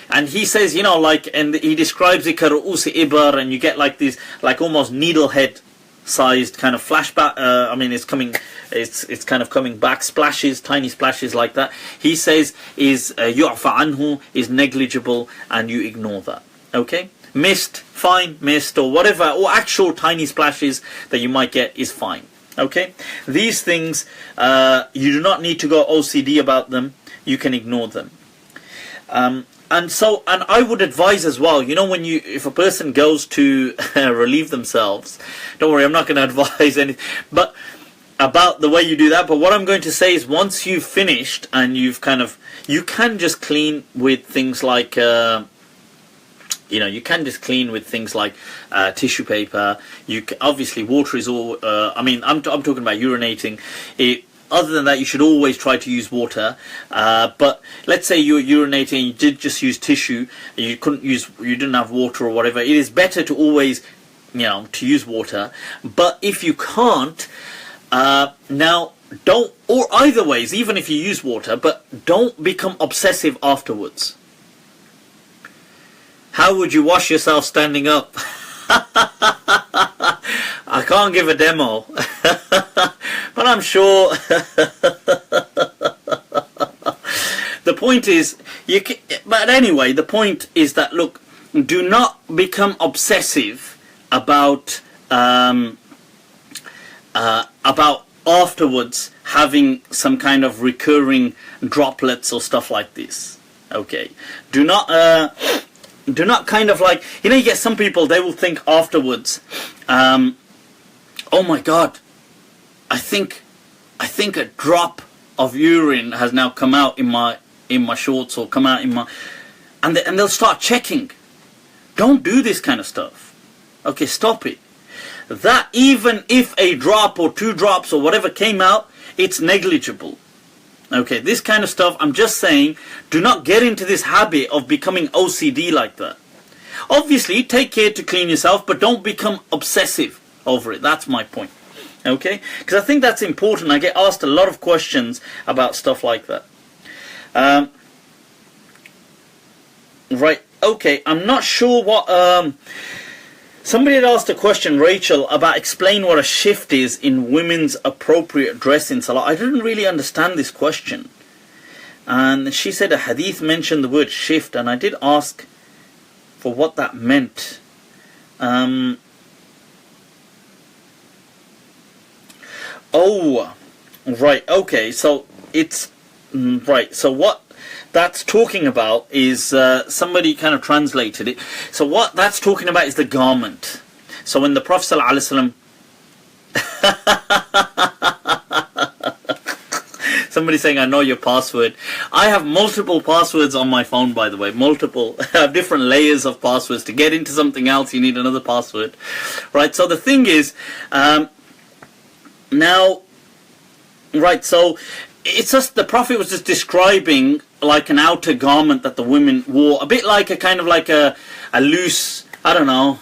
and he says, and he describes it karu'usi ibar, and you get like these, like almost needlehead sized kind of flashback. It's kind of coming back, splashes, tiny splashes like that. He says is yu'fa anhu, is negligible, and you ignore that. Okay, mist, fine, mist or whatever, or actual tiny splashes that you might get is fine. Okay, these things you do not need to go OCD about them. You can ignore them. And I would advise as well, if a person goes to relieve themselves, don't worry, I'm not going to advise anything but about the way you do that, but what I'm going to say is once you've finished and you can just clean with things like tissue paper. Obviously water is all I'm talking about urinating. Other than that, you should always try to use water. But let's say you were urinating and you did just use tissue, you didn't have water or whatever. It is better to always, to use water. But if you can't, now don't, or either ways, even if you use water, but don't become obsessive afterwards. How would you wash yourself standing up? I can't give a demo, but I'm sure. The point is, but anyway, the point is that, look, do not become obsessive about afterwards having some kind of recurring droplets or stuff like this. Okay, do not kind of like, you know, you get some people, they will think afterwards, oh my God, I think a drop of urine has now come out in my shorts, or come out in my, and they'll start checking. Don't do this kind of stuff. Okay, stop it. That even if a drop or 2 drops or whatever came out, it's negligible. Okay, this kind of stuff, I'm just saying, do not get into this habit of becoming OCD like that. Obviously, take care to clean yourself, but don't become obsessive over it. That's my point. Okay, because I think that's important. I get asked a lot of questions about stuff like that. Right, okay, I'm not sure what, somebody had asked a question, Rachel, about explain what a shift is in women's appropriate dress in Salah. I didn't really understand this question. And she said a hadith mentioned the word shift, and I did ask for what that meant. Oh, right, okay, so it's, right, so what that's talking about is, somebody kind of translated it. So what that's talking about is the garment. So when the Prophet ﷺ, somebody saying, I know your password. I have multiple passwords on my phone, by the way, multiple. I have different layers of passwords. To get into something else, you need another password. Right, so the thing is, now, right, so it's just, the Prophet was just describing like an outer garment that the women wore, a bit like a kind of like a loose, I don't know,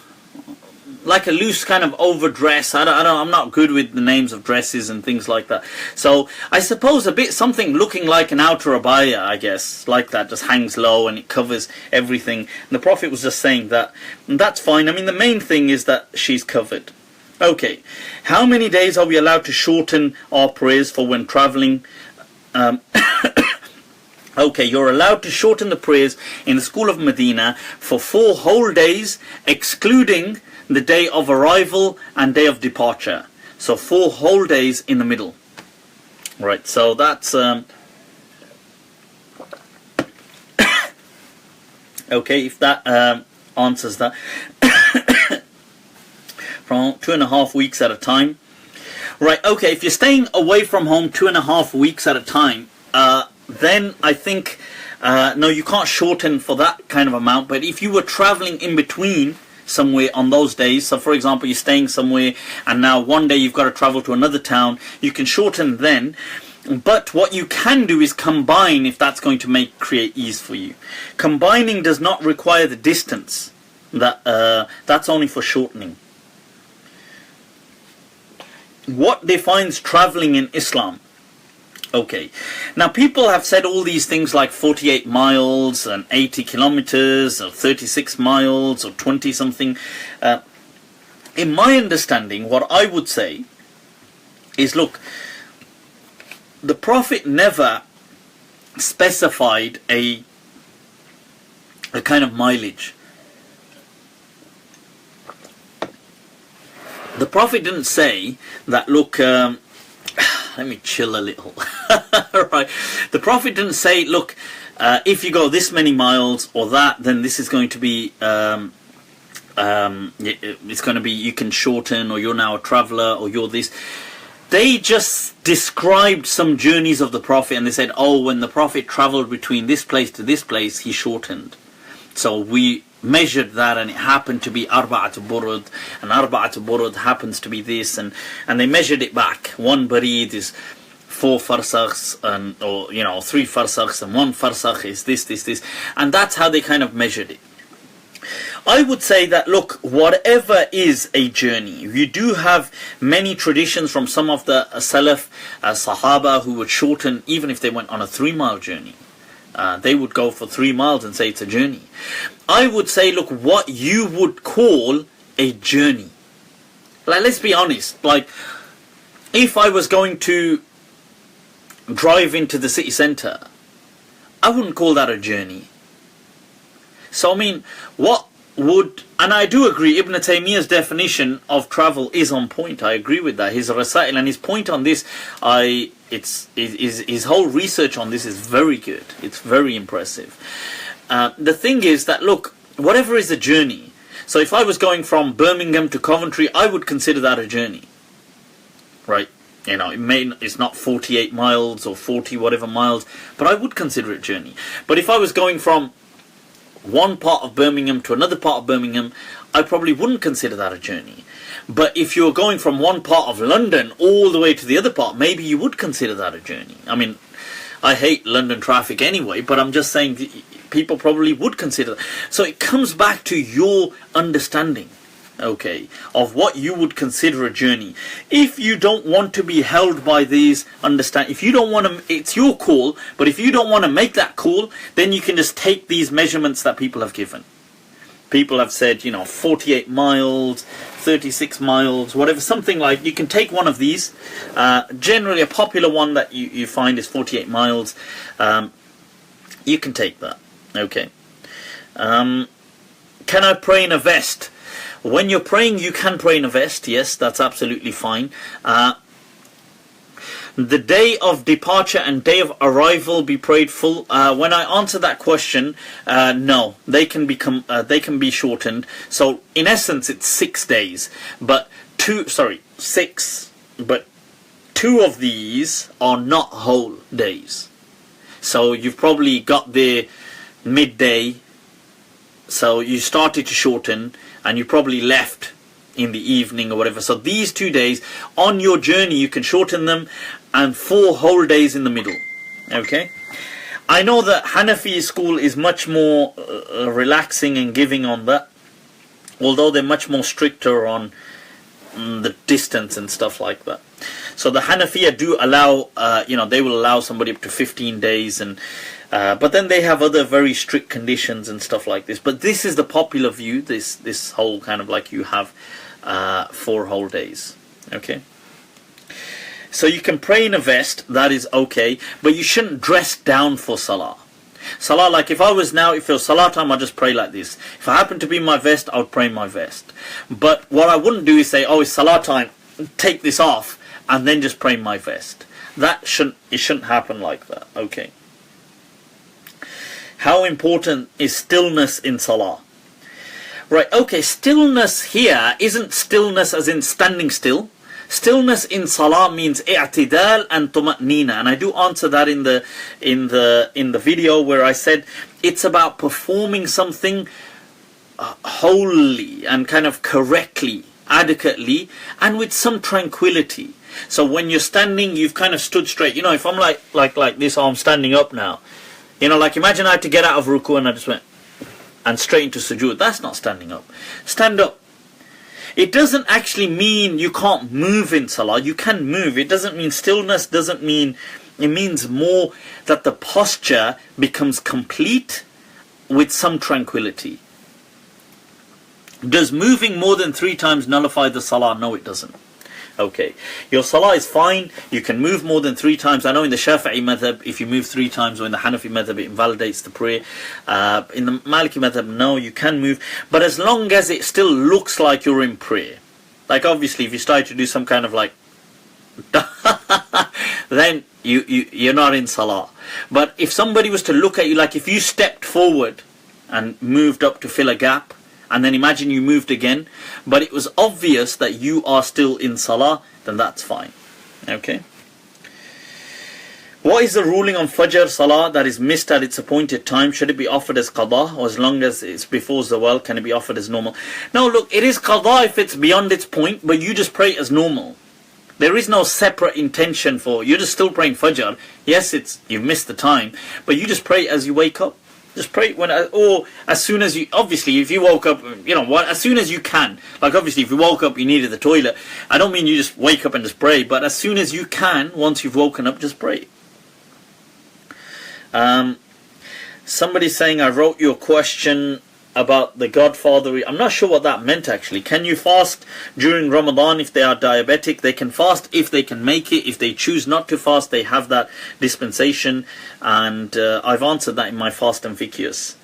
like a loose kind of overdress. I'm not good with the names of dresses and things like that. So I suppose a bit something looking like an outer abaya, I guess, like that, just hangs low and it covers everything. And the Prophet was just saying that, and that's fine. I mean, the main thing is that she's covered. Okay, how many days are we allowed to shorten our prayers for when traveling? Okay, you're allowed to shorten the prayers in the school of Medina for 4 whole days, excluding the day of arrival and day of departure. So 4 whole days in the middle. Right, so that's okay, if that answers that. From 2.5 weeks at a time. Right, okay, if you're staying away from home 2.5 weeks at a time, then I think, no, you can't shorten for that kind of amount. But if you were traveling in between somewhere on those days, so for example, you're staying somewhere and now one day you've got to travel to another town, you can shorten then. But what you can do is combine, if that's going to create ease for you. Combining does not require the distance. That's only for shortening. What defines traveling in Islam? Okay, now people have said all these things like 48 miles and 80 kilometers or 36 miles or 20 something. In my understanding, what I would say is, look, the Prophet never specified a kind of mileage. The Prophet didn't say that, look, let me chill a little. Right. The Prophet didn't say, look, if you go this many miles or that, then this is going to be, it's going to be, you can shorten, or you're now a traveler, or you're this. They just described some journeys of the Prophet, and they said, oh, when the Prophet traveled between this place to this place, he shortened. So we measured that, and it happened to be arba'at burud, and arba'at burud happens to be this, and they measured it back. 1 barid is 4 farsakhs, and, or 3 farsakhs, and 1 farsakh is this, and that's how they kind of measured it. I would say that, look, whatever is a journey, you do have many traditions from some of the Salaf, Sahaba, who would shorten, even if they went on a 3-mile journey. They would go for 3 miles and say it's a journey. I would say, look, what you would call a journey. Like, let's be honest, like, if I was going to drive into the city centre, I wouldn't call that a journey. So, I mean, what would, and I do agree, Ibn Taymiyyah's definition of travel is on point. I agree with that. His Rasail and his point on this, his whole research on this is very good. It's very impressive. The thing is that, look, whatever is a journey, so if I was going from Birmingham to Coventry, I would consider that a journey. Right? You know, it's not 48 miles or 40 whatever miles, but I would consider it a journey. But if I was going from one part of Birmingham to another part of Birmingham, I probably wouldn't consider that a journey. But if you're going from one part of London all the way to the other part, maybe you would consider that a journey. I mean, I hate London traffic anyway, but I'm just saying people probably would consider that. So it comes back to your understanding, okay, of what you would consider a journey. If you don't want to be held by these if you don't want to, it's your call, but if you don't want to make that call, then you can just take these measurements that people have given. People have said, 48 miles, 36 miles, whatever, something like, you can take one of these. Generally a popular one that you find is 48 miles. You can take that, okay. Can I pray in a vest? When you're praying, you can pray in a vest. Yes, that's absolutely fine. The day of departure and day of arrival be prayed full. When I answer that question, no, they can be shortened. So in essence, it's 6 days, but 6. But 2 of these are not whole days. So you've probably got there midday. So you started to shorten, and you probably left in the evening or whatever. So these 2 days on your journey, you can shorten them, and 4 whole days in the middle. Okay? I know that Hanafi school is much more relaxing and giving on that, although they're much more stricter on the distance and stuff like that. So the Hanafiya do allow, they will allow somebody up to 15 days, and but then they have other very strict conditions and stuff like this. But this is the popular view, this whole kind of like you have 4 whole days. Okay? So you can pray in a vest, that is okay, but you shouldn't dress down for Salah. Salah, like if it was Salah time, I'd just pray like this. If I happen to be in my vest, I would pray in my vest. But what I wouldn't do is say, oh, it's Salah time, take this off, and then just pray in my vest. It shouldn't happen like that. Okay. How important is stillness in Salah? Right, okay, stillness here isn't stillness as in standing still. Stillness in Salah means i'tidal and tuma'nina, and I do answer that in the video where I said it's about performing something wholly and kind of correctly, adequately, and with some tranquility. So when you're standing, you've kind of stood straight. If I'm like this, I'm standing up now. Like imagine I had to get out of ruku and I just went and straight into sujood. That's not standing up. Stand up. It doesn't actually mean you can't move in Salah. You can move. It doesn't mean stillness, it means more that the posture becomes complete with some tranquility. Does moving more than 3 times nullify the Salah? No, it doesn't. Okay, your Salah is fine. You can move more than 3 times. I know in the Shafi'i Madhhab, if you move 3 times, or in the Hanafi Madhhab, it invalidates the prayer. In the Maliki Madhhab, no, you can move. But as long as it still looks like you're in prayer. Like obviously, if you start to do some kind of like, then you're not in Salah. But if somebody was to look at you, like if you stepped forward and moved up to fill a gap, and then imagine you moved again, but it was obvious that you are still in Salah, then that's fine. Okay? What is the ruling on Fajr Salah that is missed at its appointed time? Should it be offered as qada, or as long as it's before Zawal, can it be offered as normal? No, look, it is qada if it's beyond its point, but you just pray as normal. There is no separate intention you're just still praying Fajr. Yes, you've missed the time, but you just pray as you wake up. Just pray or as soon as you, obviously if you woke up, as soon as you can. Like obviously if you woke up, you needed the toilet. I don't mean you just wake up and just pray, but as soon as you can, once you've woken up, just pray. Somebody's saying, I wrote your question about the Godfather. I'm not sure what that meant actually. Can you fast during Ramadan if they are diabetic? They can fast if they can make it. If they choose not to fast, they have that dispensation. And I've answered that in my fast and fiqh.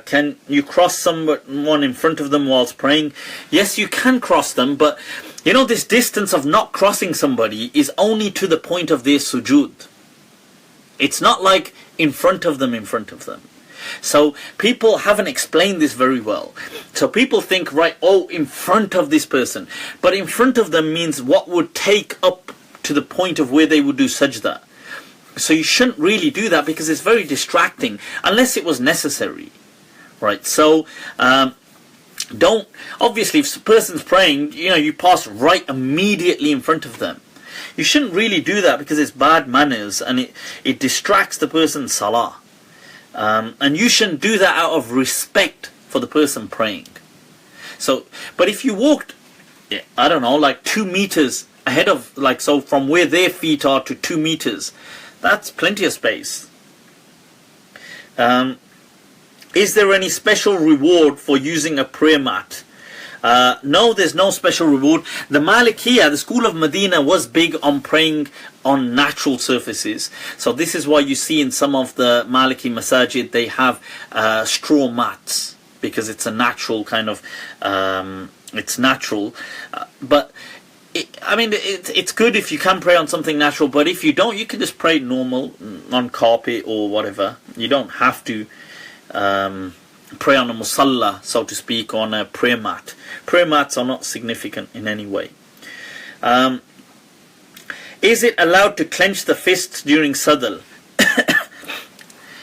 Can you cross someone in front of them whilst praying? Yes, you can cross them, but this distance of not crossing somebody is only to the point of their sujood. It's not like in front of them. So people haven't explained this very well. So people think, right, in front of this person. But in front of them means what would take up to the point of where they would do sajda. So you shouldn't really do that because it's very distracting, unless it was necessary. Right, so obviously if a person's praying, you pass right immediately in front of them. You shouldn't really do that because it's bad manners and it distracts the person's salah. And you shouldn't do that out of respect for the person praying. So, but if you walked, I don't know, like 2 meters ahead of, so from where their feet are to 2 meters, that's plenty of space. Is there any special reward for using a prayer mat? No, there's no special reward. The Malikiyah, the school of Medina, was big on praying on natural surfaces. So this is why you see in some of the Maliki masajid they have straw mats, because it's a natural kind of, it's natural. But it's good if you can pray on something natural, but if you don't, you can just pray normal on carpet or whatever. You don't have to pray on a musalla, so to speak, on a prayer mat. Prayer mats are not significant in any way. Is it allowed to clench the fists during sadl?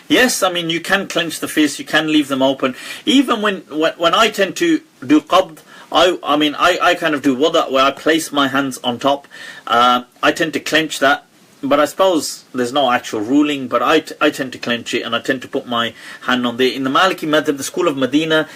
Yes, you can clench the fists, you can leave them open. Even when I tend to do qabd, I kind of do wada, where I place my hands on top. I tend to clench that. But I suppose there's no actual ruling, but I tend to clench it and I tend to put my hand on there. In the Maliki Madhhab, the school of Medina,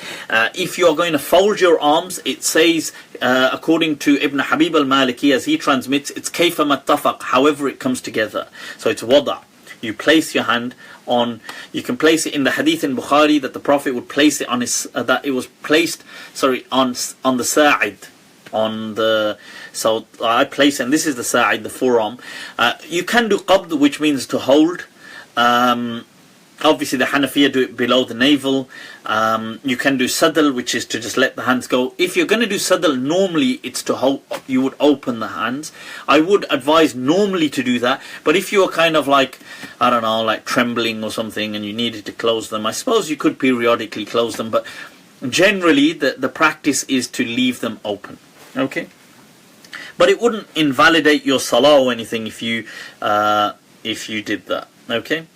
if you are going to fold your arms, it says, according to Ibn Habib al-Maliki, as he transmits, it's kayfa mattafaq, however it comes together. So it's wada. You place your hand on, you can place it in the hadith in Bukhari that the Prophet would place it on his, that it was placed, on the sa'id. So I place, and this is the sa'id, the forearm. You can do qabd, which means to hold. Obviously the Hanafiya do it below the navel. You can do sadl, which is to just let the hands go. If you're going to do sadl, normally it's to hold, you would open the hands. I would advise normally to do that, but if you are kind of like trembling or something and you needed to close them, I suppose you could periodically close them, but generally the practice is to leave them open. Okay, but it wouldn't invalidate your salah or anything if you did that. Okay.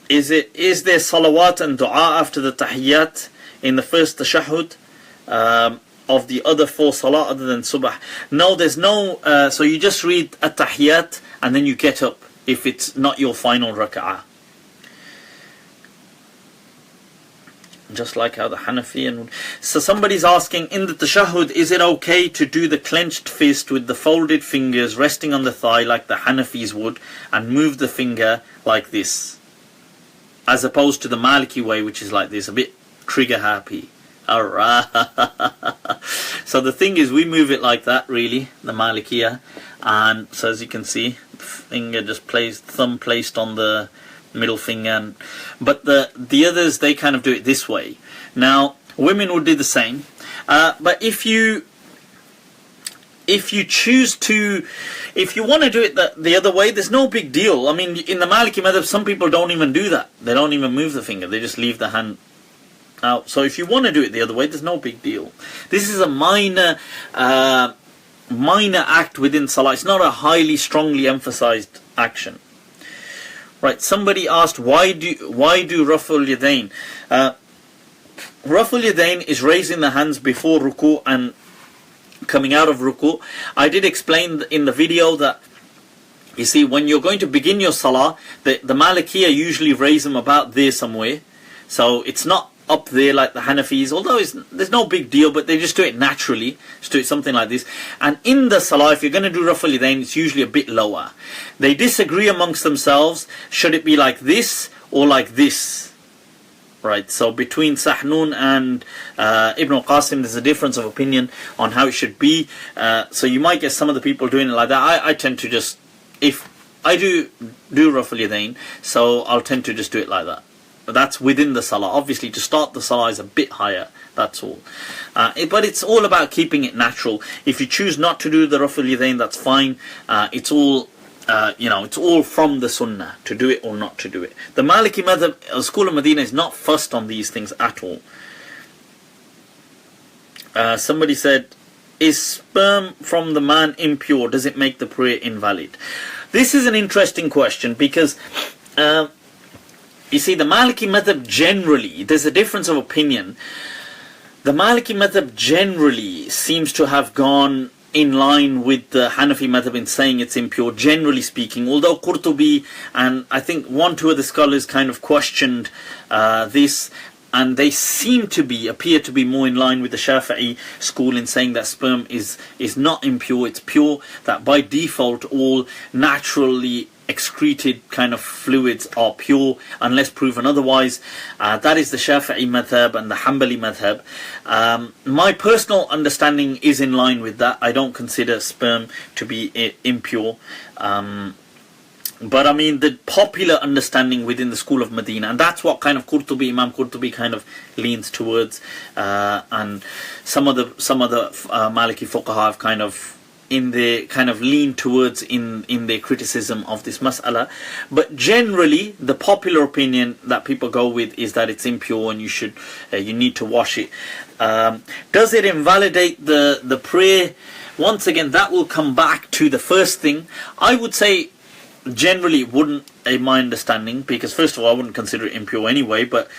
Is there salawat and dua after the tahiyyat in the first tashahhud of the other 4 salah other than subh? No, there's no. So you just read at-tahiyyat and then you get up if it's not your final rak'ah. Just like how the Hanafi and... So somebody's asking, in the tashahhud, is it okay to do the clenched fist with the folded fingers resting on the thigh like the Hanafis would, and move the finger like this, as opposed to the Maliki way, which is like this, a bit trigger happy? Alright. So the thing is, we move it like that, really, the Malikiyah, and so as you can see, the finger just placed, thumb placed on the middle finger, but the others, they kind of do it this way. Now women would do the same, but if you choose to, if you want to do it the other way, there's no big deal. In the Maliki Madhhab, some people don't even do that. They don't even move the finger, they just leave the hand out. So if you want to do it the other way, there's no big deal. This is a minor act within Salah. It's not a highly strongly emphasized action. Right, somebody asked, why do Rafu al-Yadain? Rafu al-Yadain is raising the hands before ruku and coming out of ruku. I did explain in the video that You see, when you're going to begin your salah, the Malikiya usually raise them about there somewhere. So it's not up there like the Hanafis, although there's no big deal, but they just do it naturally. Just do it something like this. And in the salah, if you're going to do Raf al-Yadain, it's usually a bit lower. They disagree amongst themselves. Should it be like this or like this? Right, so between Sahnun and Ibn al-Qasim, there's a difference of opinion on how it should be. So you might get some of the people doing it like that. I tend to just, if I do Raf al-Yadain, so I'll tend to just do it like that. But that's within the salah. Obviously, to start the salah is a bit higher. That's all. But it's all about keeping it natural. If you choose not to do the Raf al-Yadain, that's fine. It's all it's all from the Sunnah to do it or not to do it. The Maliki Madhhab, school of Medina, is not fussed on these things at all. Somebody said, is sperm from the man impure? Does it make the prayer invalid? This is an interesting question because you see, the Maliki Madhhab generally, there's a difference of opinion. The Maliki Madhhab generally seems to have gone in line with the Hanafi Madhhab in saying it's impure, generally speaking. Although Qurtubi and I think 1-2 of the scholars kind of questioned this, and they appear to be more in line with the Shafi'i school in saying that sperm is not impure, it's pure, that by default all naturally excreted kind of fluids are pure unless proven otherwise. That is the Shafi'i madhab and the Hanbali madhab. My personal understanding is in line with that. I don't consider sperm to be impure. But I mean, the popular understanding within the school of Medina, and that's what kind of Imam Qurtubi kind of leans towards, and some of the Maliki fuqaha have kind of lean towards in their criticism of this mas'ala. But generally, the popular opinion that people go with is that it's impure and you need to wash it. Does it invalidate the prayer? Once again, that will come back to the first thing. I would say generally it wouldn't, in my understanding, because first of all I wouldn't consider it impure anyway, but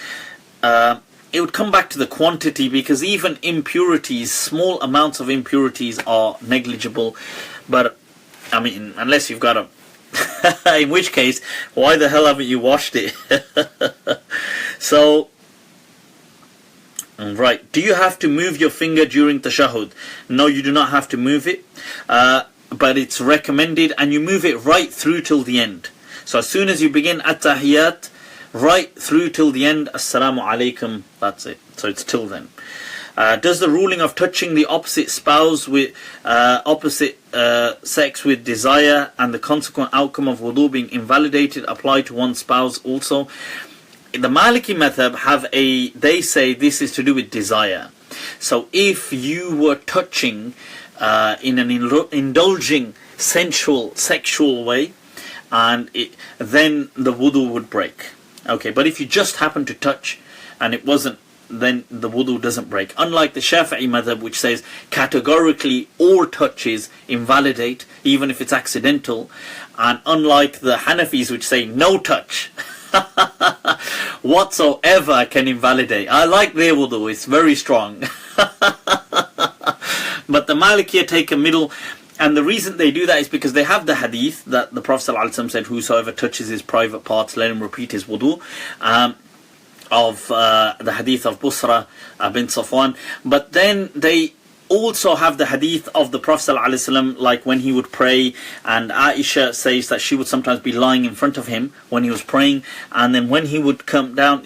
it would come back to the quantity, because even impurities, small amounts of impurities are negligible. But I mean, unless you've got in which case, why the hell haven't you washed it? So, right, do you have to move your finger during tashahhud? No, you do not have to move it, but it's recommended, and you move it right through till the end. So as soon as you begin at-tahiyyat, right through till the end, assalamu alaikum, that's it. So it's till then. Does the ruling of touching the opposite spouse with opposite sex with desire and the consequent outcome of wudu being invalidated apply to one spouse also? The Maliki Madhhab they say this is to do with desire. So if you were touching in an indulging sexual way, and then the wudu would break. Okay, but if you just happen to touch and it wasn't, then the wudu doesn't break. Unlike the Shafi'i madhab, which says categorically all touches invalidate, even if it's accidental, and unlike the Hanafis, which say no touch whatsoever can invalidate. I like their wudu, it's very strong. But the Malikiyah take a middle. And the reason they do that is because they have the hadith that the Prophet ﷺ said, whosoever touches his private parts, let him repeat his wudu, of the hadith of Busra bin Safwan. But then they also have the hadith of the Prophet ﷺ, like when he would pray, and Aisha says that she would sometimes be lying in front of him when he was praying, and then when he would come down,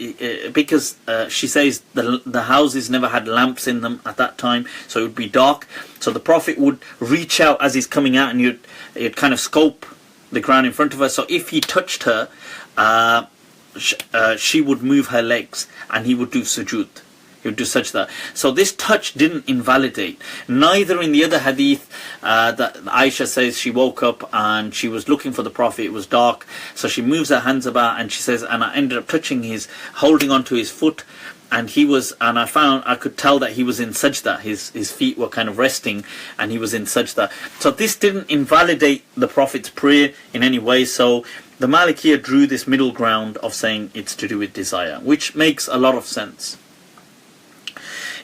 because she says the houses never had lamps in them at that time, so it would be dark, so the Prophet would reach out as he's coming out, and you'd kind of scope the ground in front of her. So if he touched her, she would move her legs, and he would do sujood. He would do sajda. So this touch didn't invalidate. Neither in the other hadith that Aisha says she woke up and she was looking for the Prophet, it was dark, so she moves her hands about and she says, and I ended up touching holding onto his foot, and I could tell that he was in sajda. His feet were kind of resting and he was in sajda. So this didn't invalidate the Prophet's prayer in any way. So the Malikiyah drew this middle ground of saying it's to do with desire, which makes a lot of sense.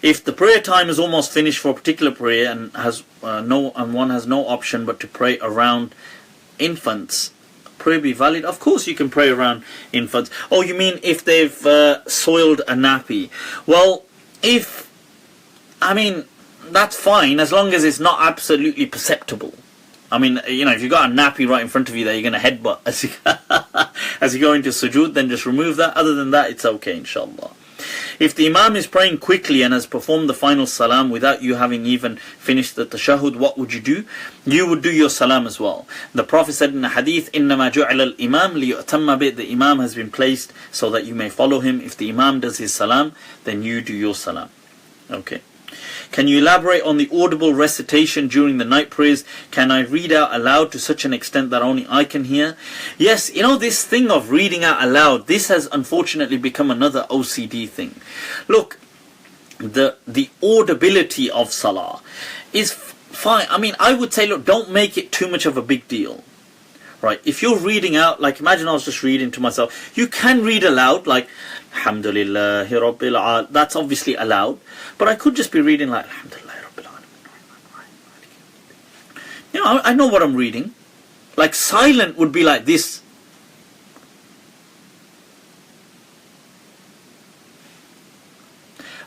If the prayer time is almost finished for a particular prayer and one has no option but to pray around infants, prayer be valid? Of course you can pray around infants. Oh, you mean if they've soiled a nappy? Well, that's fine as long as it's not absolutely perceptible. I mean, if you've got a nappy right in front of you that you're going to headbutt as you go into sujood, then just remove that. Other than that, it's okay, inshallah. If the Imam is praying quickly and has performed the final salam without you having even finished the tashahhud, what would you do? You would do your salam as well. The Prophet said in the hadith, إِنَّمَا جُعِلَ الْإِمَامِ لِيُؤْتَمَّ بِهِ. The Imam has been placed so that you may follow him. If the Imam does his salam, then you do your salam. Okay. Can you elaborate on the audible recitation during the night prayers? Can I read out aloud to such an extent that only I can hear? Yes, this thing of reading out aloud, this has unfortunately become another OCD thing. Look, the audibility of salah is fine. I mean, I would say, look, don't make it too much of a big deal. Right, if you're reading out, like imagine I was just reading to myself, you can read aloud, like Alhamdulillahi Rabbil Alamin. That's obviously allowed, but I could just be reading like Alhamdulillahi Rabbil Alamin. I know what I'm reading. Like silent would be like this.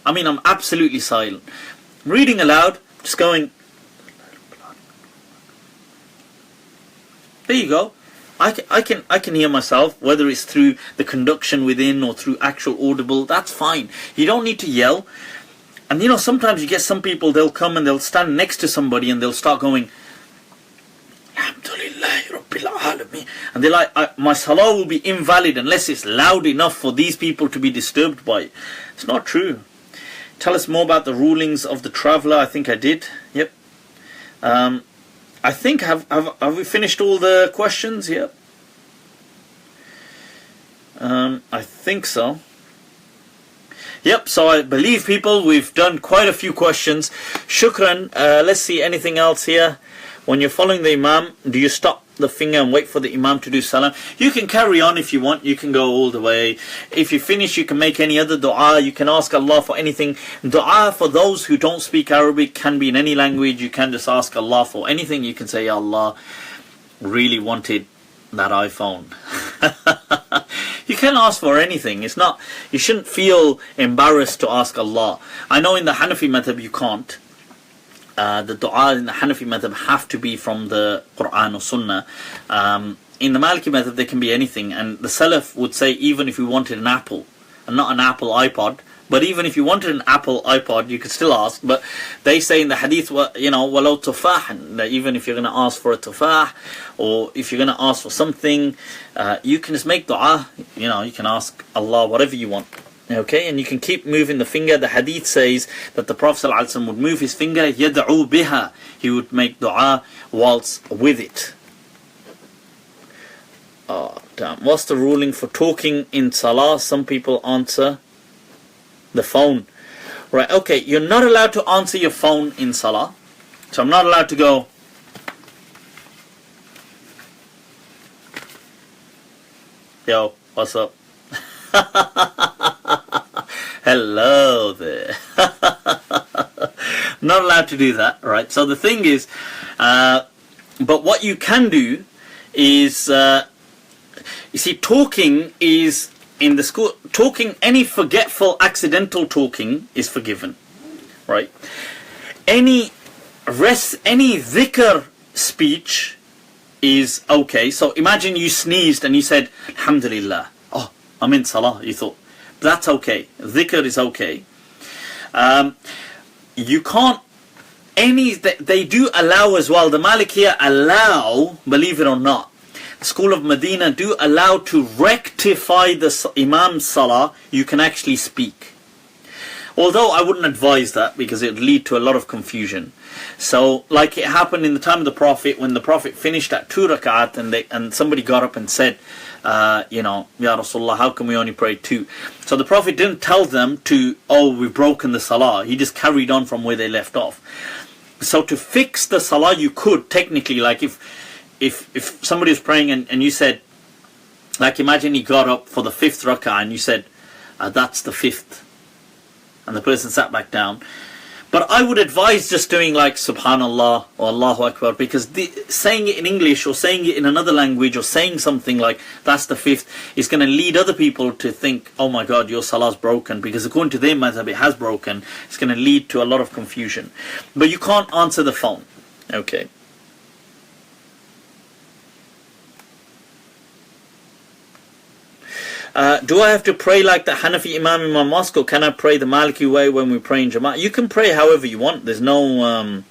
I mean, I'm absolutely silent. Reading aloud, just going. There you go. I can hear myself, whether it's through the conduction within or through actual audible. That's fine. You don't need to yell. And sometimes you get some people, they'll come and they'll stand next to somebody and they'll start going, Alhamdulillah Rabbil Alamin. And they're like, my salah will be invalid unless it's loud enough for these people to be disturbed by it. It's not true. Tell us more about the rulings of the traveller. I think I did. Yep. I think, have we finished all the questions? Yep. I think so. Yep, so I believe, people, we've done quite a few questions. Shukran. Let's see, anything else here? When you're following the Imam, do you stop the finger and wait for the Imam to do salam? You can carry on if you want. You can go all the way. If you finish, you can make any other dua. You can ask Allah for anything. Dua for those who don't speak Arabic can be in any language. You can just ask Allah for anything. You can say, Ya Allah, really wanted that iPhone. You can ask for anything. It's not, you shouldn't feel embarrassed to ask Allah. I know in the Hanafi Madhhab you can't. The dua in the Hanafi Madhhab have to be from the Quran or Sunnah. In the Maliki Madhhab they can be anything, and the Salaf would say even if you wanted an apple, and not an Apple iPod, but even if you wanted an Apple iPod you could still ask. But they say in the hadith, walau tufahan, that even if you're going to ask for a tufah, or if you're going to ask for something, you can just make dua. You can ask Allah whatever you want. Okay, and you can keep moving the finger. The hadith says that the Prophet ﷺ would move his finger, yad'u biha. He would make dua whilst with it. Oh, damn. What's the ruling for talking in salah? Some people answer the phone. Right, okay, you're not allowed to answer your phone in salah. So I'm not allowed to go, yo, what's up? Hello there. Not allowed to do that, right? So the thing is, but what you can do is, you see, talking is, in the school, talking, any forgetful, accidental talking is forgiven, right? Any dhikr speech is okay. So imagine you sneezed and you said, Alhamdulillah. Oh, I'm in salah, you thought. That's okay. Dhikr is okay. You can't, they do allow as well, the Malikiyah allow, believe it or not, the school of Medina do allow to rectify the Imam's salah, you can actually speak. Although I wouldn't advise that because it would lead to a lot of confusion. So, like it happened in the time of the Prophet, when the Prophet finished at 2 rak'at and somebody got up and said, Ya Rasulullah, how come we only prayed 2? So the Prophet didn't tell them we've broken the salah. He just carried on from where they left off. So to fix the salah, you could technically, like if somebody was praying and you said, like imagine he got up for the 5th rak'ah and you said, that's the 5th. And the person sat back down. But I would advise just doing like Subhanallah or Allahu Akbar, because saying it in English or saying it in another language or saying something like that's the fifth is going to lead other people to think, oh my God, your salah's broken, because according to their madhab it has broken. It's going to lead to a lot of confusion. But you can't answer the phone. Okay. Do I have to pray like the Hanafi Imam in my mosque, or can I pray the Maliki way when we pray in Jama'ah? You can pray however you want. There's no,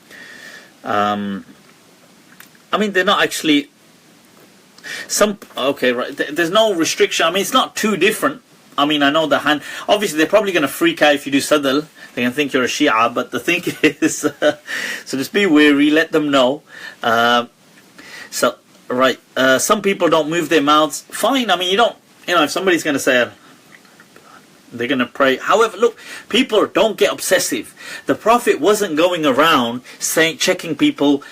I mean, they're not actually, okay, right, there's no restriction. I mean, it's not too different. I mean, I know obviously they're probably going to freak out if you do Sadal. They can think you're a Shia, but the thing is, so just be wary, let them know. Some people don't move their mouths. Fine, I mean, if somebody's going to say, they're going to pray. However, look, people don't get obsessive. The Prophet wasn't going around checking people,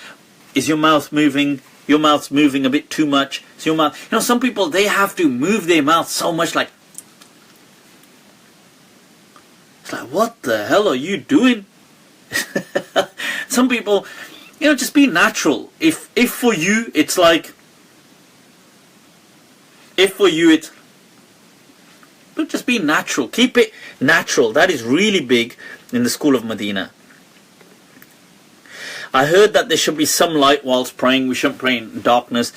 is your mouth moving? Your mouth's moving a bit too much. Is your mouth? Some people, they have to move their mouth so much, like, it's like, what the hell are you doing? Some people, just be natural. If for you, it's like, but just be natural. Keep it natural. That is really big in the school of Medina. I heard that there should be some light whilst praying. We shouldn't pray in darkness.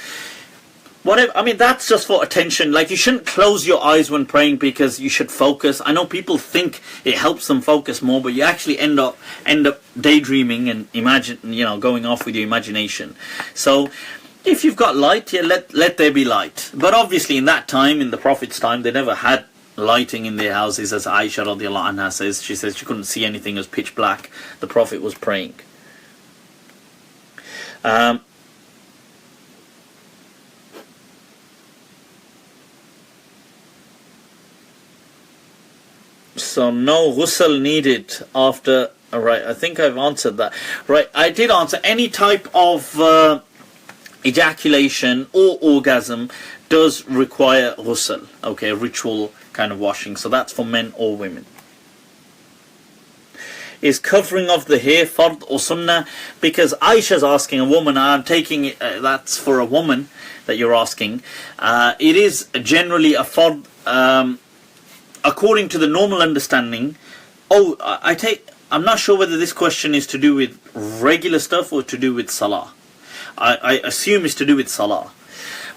Whatever. I mean, that's just for attention. Like, you shouldn't close your eyes when praying, because you should focus. I know people think it helps them focus more, but you actually end up daydreaming and going off with your imagination. So if you've got light, let there be light. But obviously in that time, in the Prophet's time, they never had lighting in their houses, as Aisha radiallahu anha says. She says she couldn't see anything, it was pitch black. The Prophet was praying. So no ghusl needed after. Alright, I think I've answered that. Right, I did answer. Any type of ejaculation or orgasm does require ghusl. Okay, ritual kind of washing. So that's for men or women. Is covering of the hair fard or sunnah? Because Aisha's asking a woman, I'm taking it, that's for a woman that you're asking. It is generally a fard, according to the normal understanding. I'm not sure whether this question is to do with regular stuff or to do with salah. I assume it's to do with salah.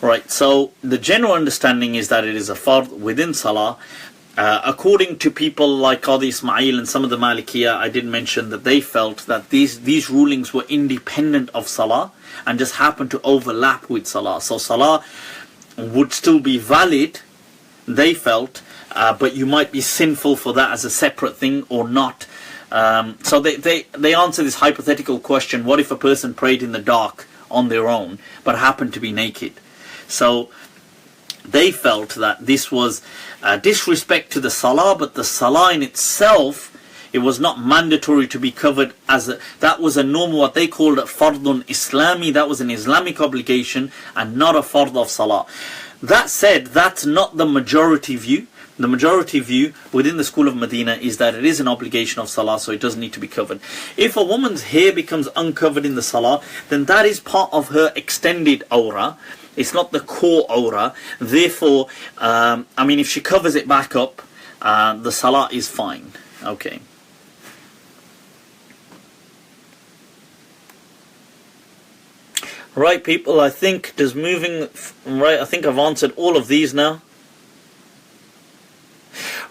Right, so the general understanding is that it is a fard within salah. According to people like Qadi Ismail and some of the Malikiyah, I did mention that they felt that these rulings were independent of salah and just happened to overlap with salah. So salah would still be valid, they felt, but you might be sinful for that as a separate thing or not. So they answer this hypothetical question: what if a person prayed in the dark on their own but happened to be naked? So they felt that this was disrespect to the salah, but the salah in itself, it was not mandatory to be covered that was a normal, what they called a fardun Islami, that was an Islamic obligation and not a fard of salah. That said, that's not the majority view. The majority view within the school of Medina is that it is an obligation of salah, so it doesn't need to be covered. If a woman's hair becomes uncovered in the salah, then that is part of her extended aura. It's not the core aura. Therefore, if she covers it back up, the salah is fine. Okay. Right, people, I think I think I've answered all of these now.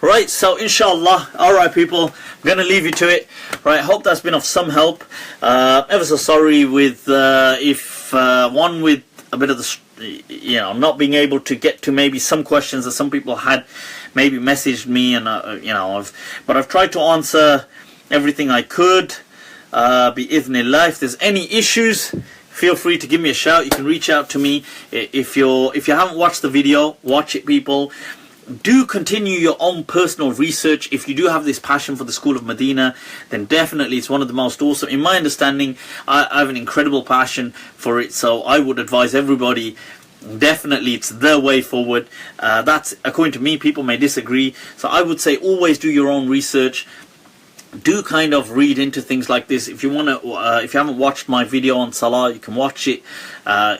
Right, so inshallah, alright people, I'm going to leave you to it. Right, hope that's been of some help. Ever so sorry with, if one with a bit of the, not being able to get to maybe some questions that some people had maybe messaged me, and, but I've tried to answer everything I could, bi-idhnillah. If there's any issues, feel free to give me a shout. You can reach out to me. If you haven't watched the video, watch it, people. Do continue your own personal research. If you do have this passion for the school of Medina, then definitely it's one of the most awesome. In my understanding, I have an incredible passion for it, so I would advise everybody, definitely it's the way forward. That's according to me. People may disagree, so I would say always do your own research. do kind of read into things like this. If you want to, if you haven't watched my video on Salah, you can watch it,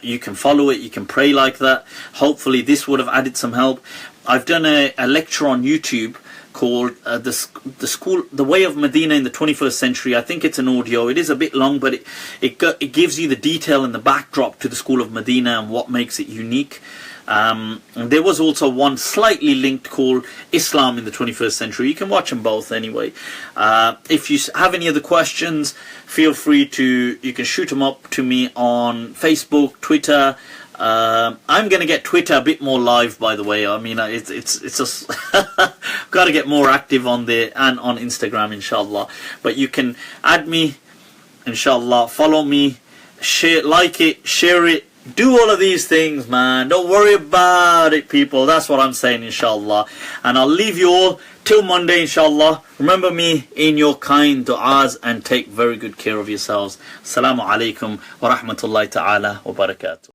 you can follow it, you can pray like that. Hopefully this would have added some help. I've done a lecture on YouTube called the Way of Medina in the 21st Century. I think it's an audio. It is a bit long, but it gives you the detail and the backdrop to the School of Medina and what makes it unique. And there was also one slightly linked called Islam in the 21st Century. You can watch them both anyway. If you have any other questions, feel free to, you can shoot them up to me on Facebook, Twitter. I'm going to get Twitter a bit more live, by the way. I mean, it's just got to get more active on there and on Instagram, inshallah. But you can add me, inshallah, follow me, share, like it, share it. Do all of these things, man. Don't worry about it, people. That's what I'm saying, inshallah. And I'll leave you all till Monday, inshallah. Remember me in your kind du'as and take very good care of yourselves. Assalamu alaikum wa rahmatullahi ta'ala wa barakatuh.